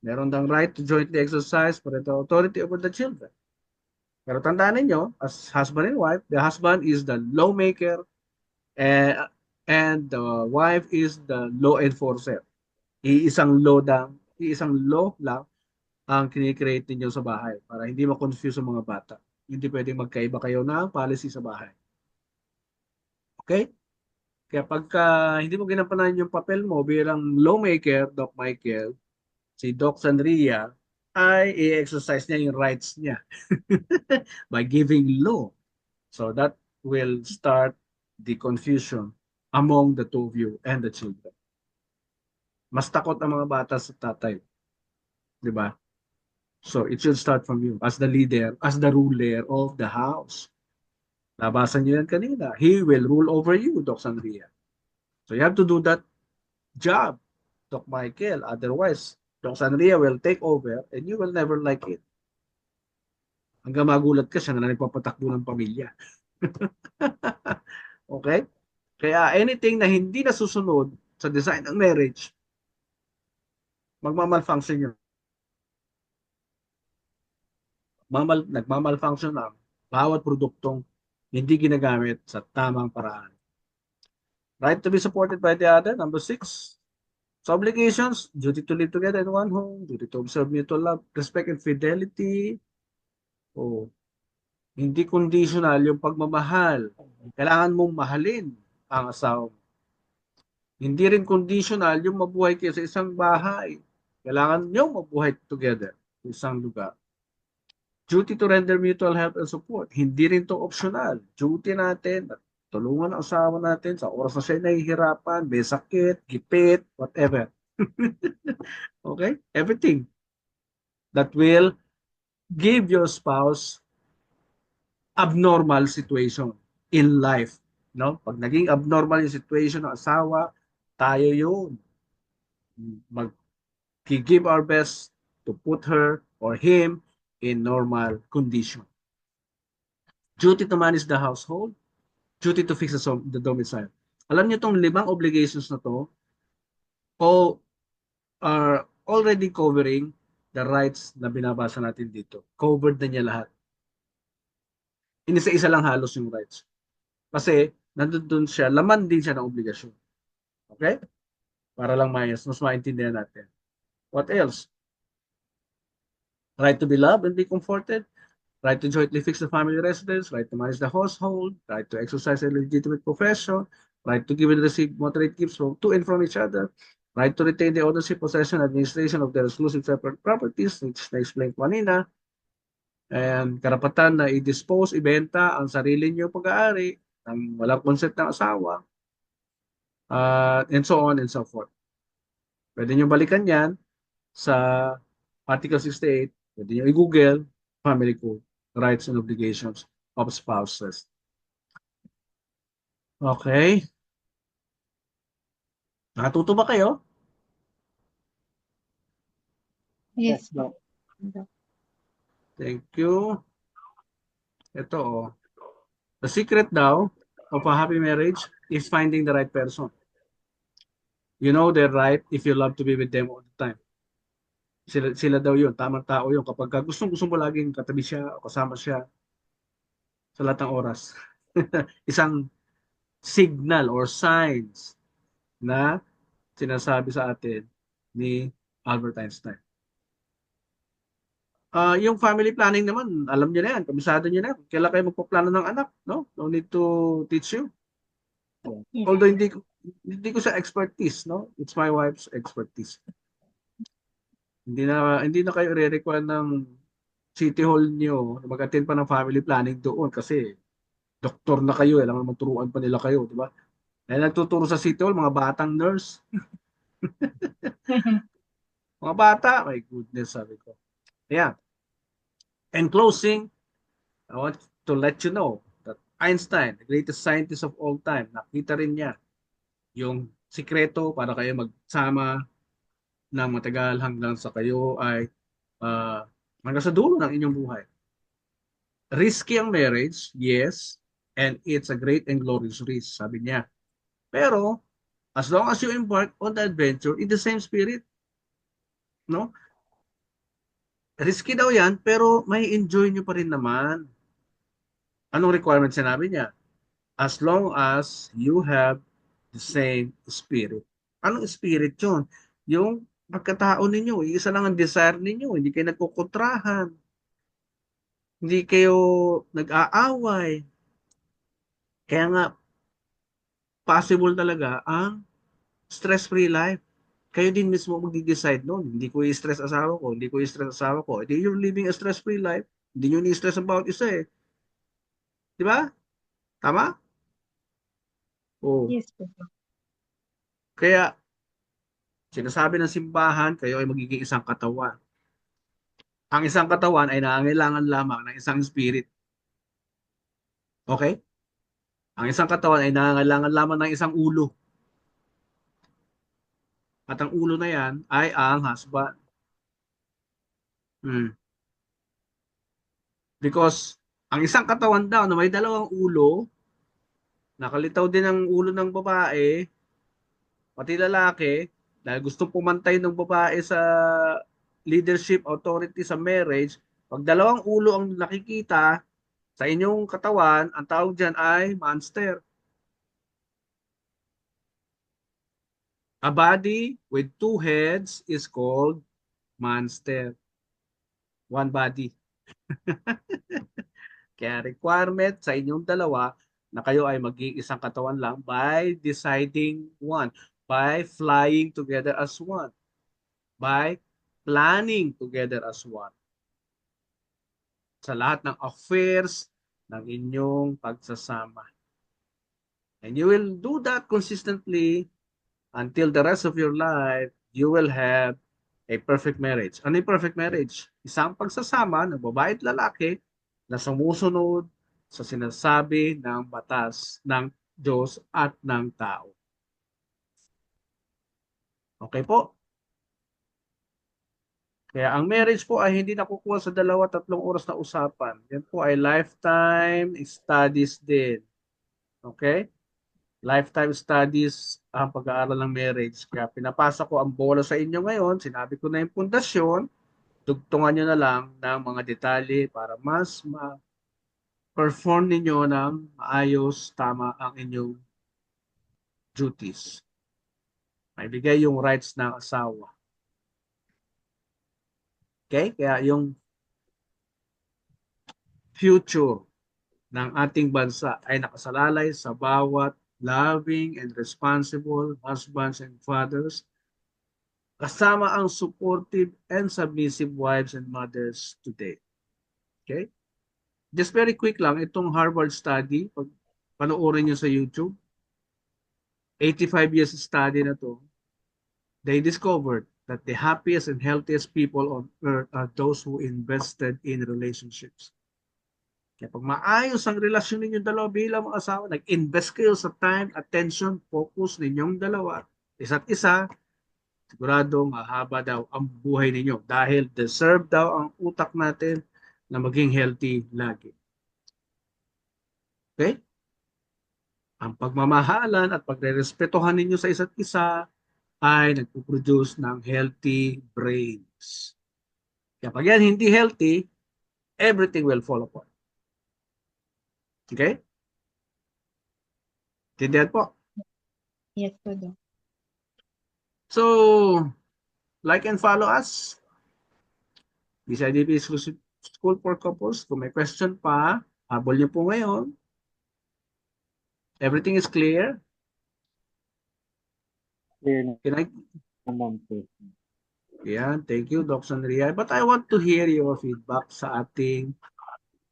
Meron dang right to jointly exercise parental authority over the children. Pero tandaan ninyo, as husband and wife, the husband is the lawmaker and the wife is the law enforcer. Iisang law lang ang kinikreate ninyo sa bahay para hindi ma-confuse ang mga bata. Hindi pwedeng magkaiba kayo ng policy sa bahay. Okay? Kaya pagka hindi mo ginampanan yung papel mo bilang lawmaker, Doc Michael, si Doc Sandria, ay i-exercise niya yung rights niya by giving law. So that will start the confusion among the two of you and the children. Mas takot ang mga bata sa tatay, di ba? So it should start from you as the leader, as the ruler of the house. Nabasa niyo yan kanina. He will rule over you, Doc Sandria. So you have to do that job, Doc Michael. Otherwise, Doc Sandria will take over and you will never like it. Hanggang magulat ka, siya na nagpapatakbo ng pamilya. Okay? Kaya anything na hindi nasusunod sa design ng marriage, magmamalfunction yun. Nagmamalfunction lang bawat produktong hindi ginagamit sa tamang paraan. Right to be supported by the other. Number 6. So obligations, duty to live together in one home, duty to observe mutual love, respect and fidelity. O, hindi conditional yung pagmamahal. Kailangan mong mahalin ang asawa mo. Hindi rin conditional yung mabuhay kayo sa isang bahay. Kailangan nyo mabuhay together sa isang lugar. Duty to render mutual help and support. Hindi rin to optional. Duty natin, tulungan ang asawa natin sa oras na siya nahihirapan, may sakit, gipit, whatever. Okay? Everything that will give your spouse abnormal situation in life. No? Pag naging abnormal yung situation ng asawa, tayo yun. Mag-give our best to put her or him in normal condition. Duty to manage the household, duty to fix the domicile. Alam niyo itong 5 obligations na to, all are already covering the rights na binabasa natin dito. Covered na niya lahat. Inisa-isa lang halos yung rights. Kasi nandun siya, laman din siya ng obligasyon. Okay? Para lang mas maintindihan natin. What else? Right to be loved and be comforted, right to jointly fix the family residence, right to manage the household, right to exercise a legitimate profession, right to give and receive moderate gifts to and from each other, right to retain the ownership, possession, administration of their exclusive separate properties, which na-explain ko kanina, and karapatan na i-dispose, ibenta ang sarili niyo pag-aari ng walang consent ng asawa, and so on and so forth. Pwede niyo balikan yan sa Article 68, pwede niyo i-google, Family Code, Rights and Obligations of Spouses. Okay. Nakatuto ba kayo? Yes, Doc. Doc. Thank you. Ito oh. The secret daw of a happy marriage is finding the right person. You know they're right if you love to be with them all the time. Sila daw yun, tamang tao yun. Kapag gusto mo laging katabi siya o kasama siya sa lahat ng oras. Isang signal or signs na sinasabi sa atin ni Albert Einstein. Yung family planning naman, alam niyo na yan, kabisado niyo na yan. Kailan kayo magpaplano ng anak, no? No need to teach you. Yes. Although hindi ko sa expertise, no? It's my wife's expertise. Hindi na kayo re-require ng City Hall niyo na mag-attend pa ng family planning doon kasi doktor na kayo, alam mo turuan pa nila kayo, di ba? Dahil nagtuturo sa City Hall, mga batang nurse. Mga bata, my goodness, sabi ko. Yeah. In closing, I want to let you know that Einstein, the greatest scientist of all time, nakita rin niya yung sikreto para kayo magsama ng matagal hanggang sa kayo ay hanggang sa dulo ng inyong buhay. Risky ang marriage, yes, and it's a great and glorious risk, sabi niya. Pero, as long as you embark on the adventure in the same spirit, no? Risky daw yan, pero may enjoy nyo pa rin naman. Anong requirement sinabi niya? As long as you have the same spirit. Anong spirit yun? Yung pagkatao ninyo, isa lang ang desire ninyo, hindi kayo nagkukontrahan, hindi kayo nag-aaway. Kaya nga, possible talaga ang stress-free life. Kayo din mismo magde-decide noon. Hindi ko i-stress asawa ko, hindi ko i-stress asawa ko. Hindi you're living a stress-free life. Hindi nyo ni-stress about isa eh. Di ba? Tama? Oo. Yes po. Kaya, sinasabi ng simbahan, kayo ay magiging isang katawan. Ang isang katawan ay nangangailangan lamang ng isang spirit. Okay? Ang isang katawan ay nangangailangan lamang ng isang ulo. At ang ulo na yan ay ang husband. Hmm. Because ang isang katawan daw na may dalawang ulo, nakalitaw din ang ulo ng babae, pati lalaki, dahil gustong pumantay ng babae sa leadership authority sa marriage, pag dalawang ulo ang nakikita sa inyong katawan, ang tawag dyan ay monster. A body with two heads is called monster. One body. Kaya requirement sa inyong dalawa na kayo ay maging isang katawan lang by deciding one, by flying together as one, by planning together as one sa lahat ng affairs ng inyong pagsasama. And you will do that consistently until the rest of your life, you will have a perfect marriage. Ano yung perfect marriage? Isang pagsasama ng babae at lalaki na sumusunod sa sinasabi ng batas ng Diyos at ng tao. Okay po? Kaya ang marriage po ay hindi nakukuha sa 2-3 oras na usapan. Yan po ay lifetime studies din. Okay? Lifetime studies ang pag-aaral ng marriage. Kaya pinapasa ko ang bola sa inyo ngayon. Sinabi ko na yung pundasyon. Dugtungan nyo na lang ng mga detalye para mas ma-perform ninyo ng maayos, tama ang inyong duties. Maibigay yung rights ng asawa. Okay? Kaya yung future ng ating bansa ay nakasalalay sa bawat loving and responsible husbands and fathers, kasama ang supportive and submissive wives and mothers today. Okay? Just very quick lang, itong Harvard study, pag panoorin nyo sa YouTube, 85 years study na to, they discovered that the happiest and healthiest people on earth are those who invested in relationships. Kaya pag maayos ang relasyon ninyong dalawa bilang mga asawa, nag-invest kayo sa time, attention, focus ninyong dalawa, isa't isa, siguradong haba daw ang buhay ninyo dahil deserve daw ang utak natin na maging healthy lagi. Okay? Ang pagmamahalan at pagre-respetuhan ninyo sa isa't isa ay nagpo-produce ng healthy brains. Kaya pag yan hindi healthy, everything will fall apart. Okay? Tindihan po. Yes po, Doc. So, like and follow us. BCIDP Exclusive School for Couples. Kung may question pa, habol niyo po ngayon. Everything is clear. Clear Can I? naman po. Yeah, thank you, Doc Sandria. But I want to hear your feedback sa ating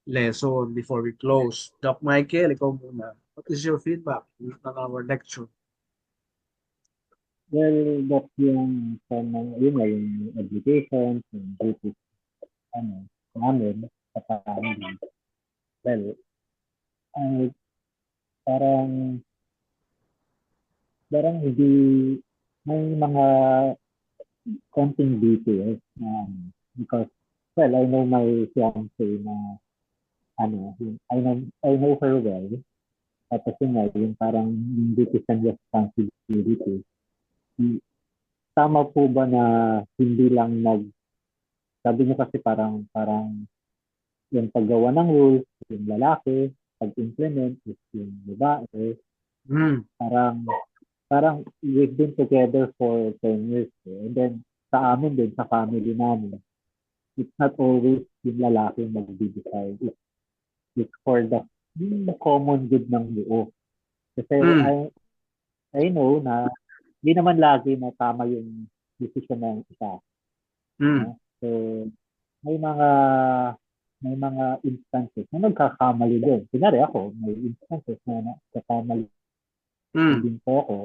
lesson before we close. Doc Michael, ikaw muna. What is your feedback on our lecture? Well, that's yung yun nga, yung education, yung duties, namin, sa family. Well, ay, parang, hindi, may mga konting details na, because, well, I know my fiancé na, I know her well, tapos yun nga, yung parang yung duties and responsibility. Tama po ba na hindi lang sabi niyo kasi parang yung paggawa ng rules, yung lalaki, pag-implement is yung babae, parang we've been together for 10 years. And then, sa amin din, sa family namin, it's not always yung lalaki mag-decide. It's for the common good ng buo. Kasi I know na hindi naman lagi na tama yung decision ng isa. Mm. No? So, may mga may mga instances na nagkakamali din. Kunyari ako, may instances na nagkakamali Mm. din po ako.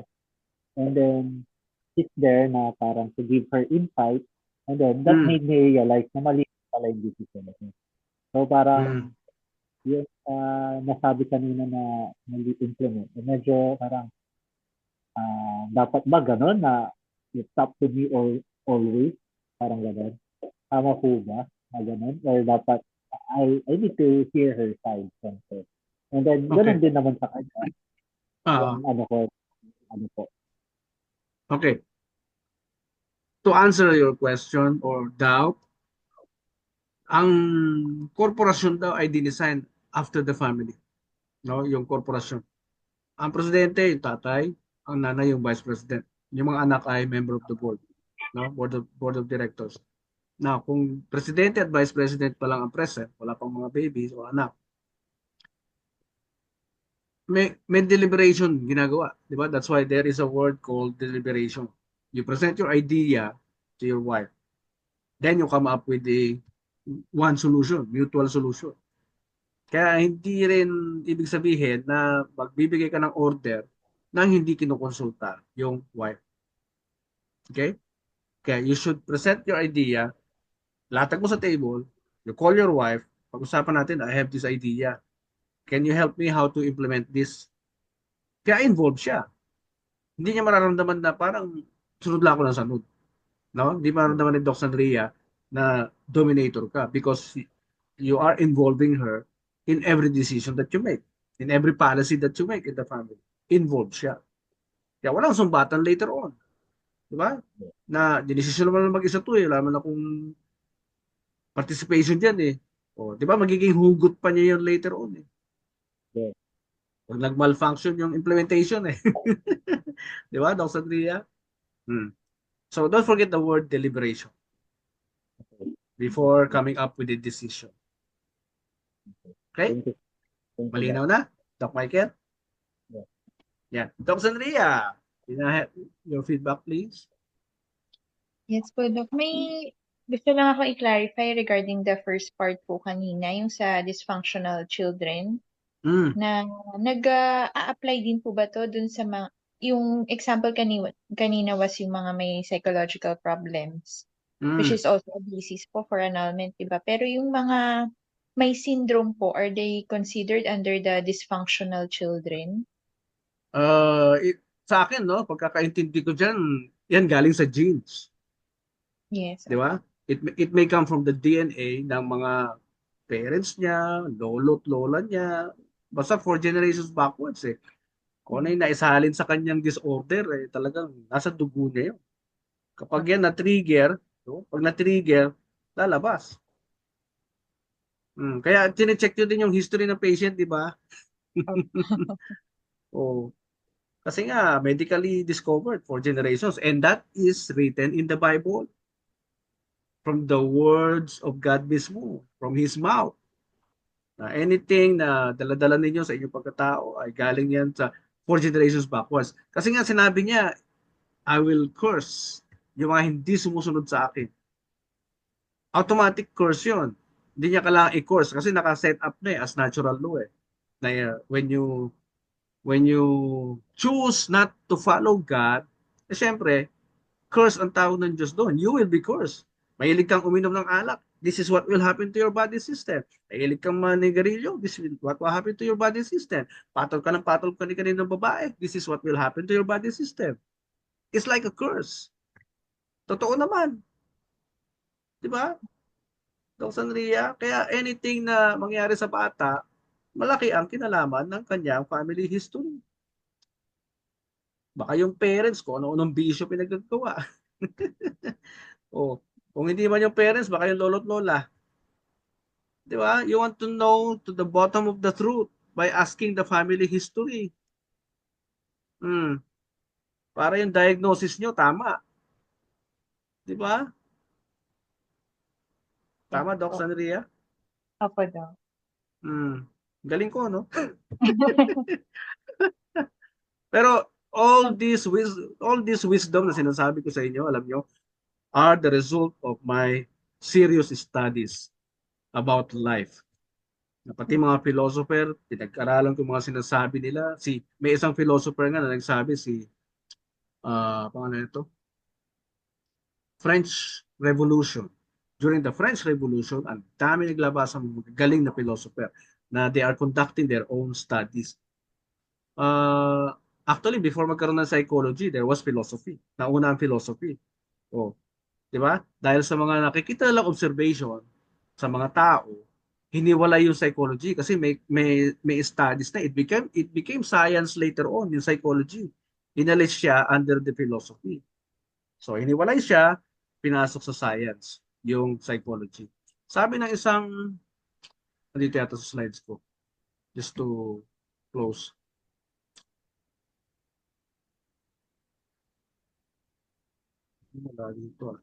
And then, sit there na parang to give her insight. And then, that Mm. made me realize na mali pala yung decision ko. So, Mm. parang, yung nasabi kanina na mali implement, medyo parang, dapat ba ganun na it's up to me always? Parang ganun. Tama po ba? Na ganun? Or dapat, I need to hear her side first. And then, Okay. ganun din naman sa kanya. Ah, Yung ano po. okay. To answer your question or doubt, ang korporasyon daw ay dinesign after the family. No, yung korporasyon. Ang presidente, yung tatay, ang nanay, yung vice president. Yung mga anak ay member of the board, no? Board of directors. Now, kung presidente at vice president pa lang ang present, wala pang mga babies o anak, may deliberation ginagawa, di ba? That's why there is a word called deliberation. You present your idea to your wife. Then you come up with one solution, mutual solution. Kaya hindi rin ibig sabihin na magbibigay ka ng order nang hindi kinukonsulta yung wife. Okay? Kaya you should present your idea, latag mo sa table, you call your wife, pag-usapan natin, I have this idea. Can you help me how to implement this? Kaya involved siya. Hindi niya mararamdaman na parang sunod lang ako ng sunod. No? Hindi mararamdaman ni Doc Sandria na dominator ka because you are involving her in every decision that you make, in every policy that you make in the family. Involved siya. Kaya walang sumbatan later on. Di ba? Na dinesisyon naman ng mag-isa to eh. Wala man akong participation dyan eh. O, di ba? Magiging hugot pa niya yun later on eh. Yeah. Pag nag-malfunction yung implementation eh. Di ba, Doc Sandria? So don't forget the word deliberation before coming up with a decision. Okay? Thank you. Thank you. Malinaw na? Doc Michael? Yeah. Yeah. Doc Sandria, can I have your feedback please? Yes po, Doc. May gusto lang ako i-clarify regarding the first part po kanina, yung sa dysfunctional children, Mm. na nag-a-apply din po ba to dun sa mga, yung example kanina was yung mga may psychological problems, which Mm. is also a basis po for annulment, diba? Pero yung mga may syndrome po, are they considered under the dysfunctional children? Sa akin, no, pagkakaintindi ko dyan, yan galing sa genes. Yes. Di ba? It may come from the DNA ng mga parents niya, lolo't lola niya, basta 4 generations backwards eh. Kung ano yung naisalin sa kanyang disorder, eh, talagang nasa dugo niya yun. Kapag yan na-trigger, no? Pag na-trigger, lalabas. Kaya tine-check nyo din yung history ng patient, di ba? Oh, kasi nga, medically discovered 4 generations. And that is written in the Bible. From the words of God mismo, from His mouth. Na anything na daladala ninyo sa inyong pagkatao ay galing yan sa 4 generations backwards. Kasi nga sinabi niya, I will curse yung mga hindi sumusunod sa akin. Automatic curse yun. Hindi niya kailangan i-curse kasi naka-set up na as natural law eh. Na when you choose not to follow God, eh syempre, curse ang tawag ng Diyos doon. You will be cursed. Mahilig kang uminom ng alak. This is what will happen to your body system. Mahilig kang manigarilyo. This is what will happen to your body system. Patol ka ng kaninang babae. This is what will happen to your body system. It's like a curse. Totoo naman. Di ba? Dok Sanria, kaya anything na mangyari sa bata, malaki ang kinalaman ng kanyang family history. Baka yung parents ko, ano-anong bisyo pinagagawa. O, kung hindi man yung parents, baka yung lolo't lola. Di ba? You want to know to the bottom of the truth by asking the family history. Para yung diagnosis nyo, tama. Di ba? Tama, Doc Sanria? Opo, Doc. Galing ko, no? Pero All this wisdom na sinasabi ko sa inyo, alam nyo, are the result of my serious studies about life. Na pati mga philosopher, pinag-aralan ko mga sinasabi nila. May isang philosopher nga na nagsabi, pangalan nito, French Revolution. During the French Revolution, ang dami naglabas ng mga galing na philosopher na they are conducting their own studies. Actually, before magkaroon ng psychology, there was philosophy. Nauna ang philosophy. Oh, di ba? Dahil sa mga nakikita nilang observation sa mga tao, hiniwalay yung psychology kasi may studies na it became science later on, yung psychology. Inalis siya under the philosophy. So, hiniwalay siya, pinasok sa science, yung psychology. Sabi ng isang, nandito yata sa slides ko, just to close. Wala dito,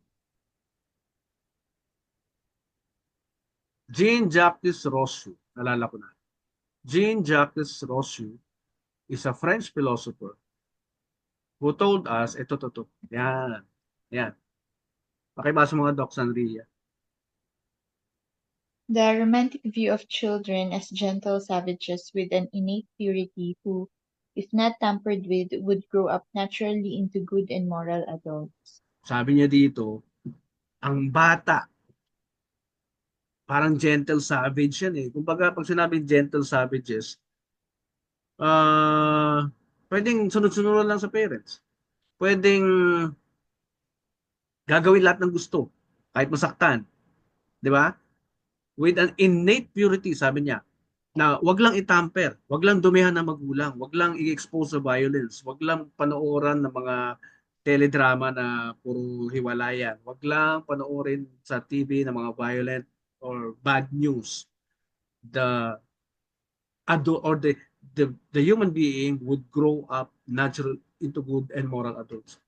Jean-Jacques Rousseau, nalala ko na. Jean-Jacques Rousseau is a French philosopher who told us, ito. Yan. Yan. Pakibasa mga Doc Sanria. The romantic view of children as gentle savages with an innate purity who, if not tampered with, would grow up naturally into good and moral adults. Sabi niya dito, ang bata, parang gentle savage yan eh. Kumbaga, pag sinabing gentle savages, pwedeng sunod-sunod lang sa parents. Pwedeng gagawin lahat ng gusto, kahit masaktan. Di ba? With an innate purity, sabi niya, na wag lang itamper, wag lang dumihan ng magulang, wag lang i-expose sa violence, wag lang panoorin ng mga teledrama na puro hiwalayan, wag lang panoorin sa TV ng mga violent or bad news. The adult or the human being would grow up natural into good and moral adults.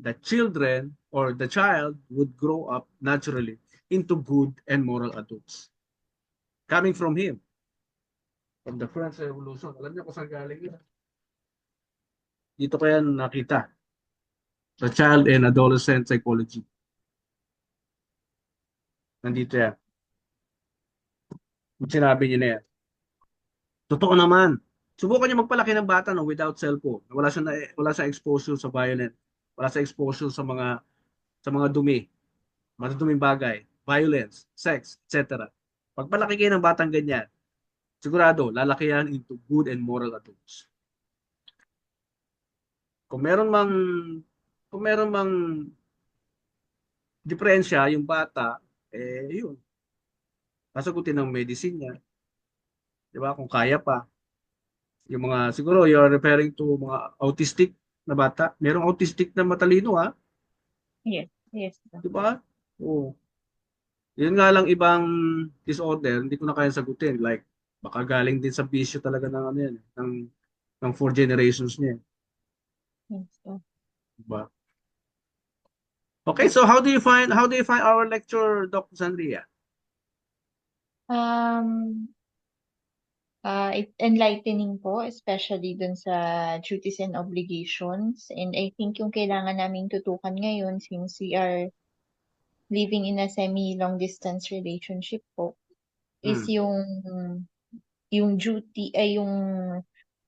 The children or the child would grow up naturally into good and moral adults. Coming from him, from the French Revolution. Alam niyo kung saan galing yun? Dito kaya nakita sa child and adolescent psychology. Nandito yan. Sinabi niya na yan. Totoo naman. Subukan niyo magpalaki ng bata no, without cellphone. Wala siyang exposure sa violent. Wala siyang exposure sa mga dumi. Matuduming bagay. Violence, sex, etc. Pagpalaki kayo ng batang ganyan, sigurado, lalaki yan into good and moral adults. Kung meron mang diferensya yung bata, yun. Sasagutin ng medicine niya. Di ba? Kung kaya pa. Yung mga, siguro you're referring to mga autistic na bata. Merong autistic na matalino ha. Yes. Di ba? Oo. Yun nga lang ibang disorder, hindi ko na kaya sagutin. Like, baka galing din sa bisyo talaga ng ano yan, ng 4 generations niya. Yes. Diba? Okay, so how do you find our lecture, Dr. Sandria? It's enlightening po, especially dun sa duties and obligations. And I think yung kailangan naming tutukan ngayon since we are living in a semi-long distance relationship po is yung duty ay yung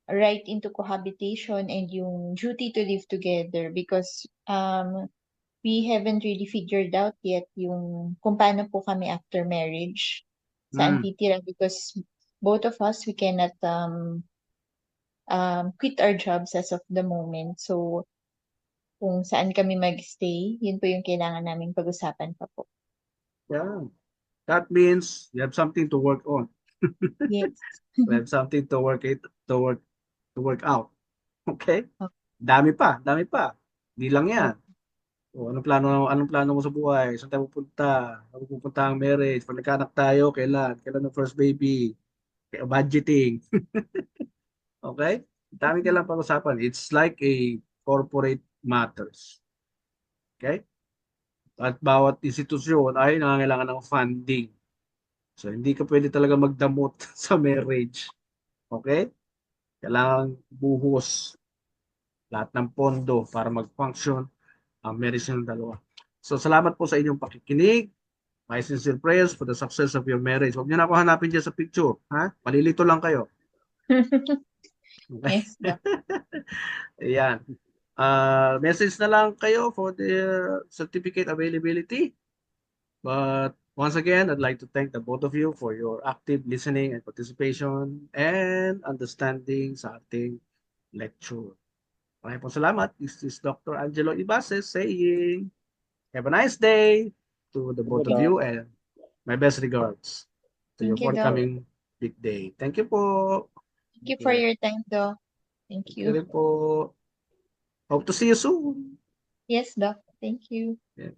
right into cohabitation and yung duty to live together because we haven't really figured out yet yung kung paano po kami after marriage saan titira because both of us we cannot quit our jobs as of the moment. So kung saan kami magstay, yun po yung kailangan naming pag-usapan pa po. Yeah. That means you have something to work on. Yes. You have something to work out. Okay? Dami pa. Hindi lang yan. O, anong plano mo sa buhay? Saan tayo pupunta? Saan pupunta ang marriage? Pag nagkaanak tayo, kailan? Kailan ang first baby? Budgeting. Okay? Dami ka lang pag-usapan. It's like a corporate matters. Okay? At bawat institusyon ay nangangailangan ng funding. So, hindi ka pwede talaga magdamot sa marriage. Okay? Kailangan buhos. lahat ng pondo para mag-function ang marriage ng dalawa. So salamat po sa inyong pakikinig. My sincere prayers for the success of your marriage. Huwag niyo na ako hanapin dyan sa picture. Ha? Malilito lang kayo. Okay? Yes, Doc. Ayan. Message na lang kayo for the certificate availability. But once again, I'd like to thank the both of you for your active listening and participation and understanding sa ating lecture. Maraming po salamat. This is Dr. Angelo Ibases saying, have a nice day to the both of Doc. you and my best regards to your Thank you, Doc. forthcoming big day. Thank you po. Thank you for your time, Doc. Thank Thank you you. rin po. Hope to see you soon. Yes, Doc. Thank you. Yeah.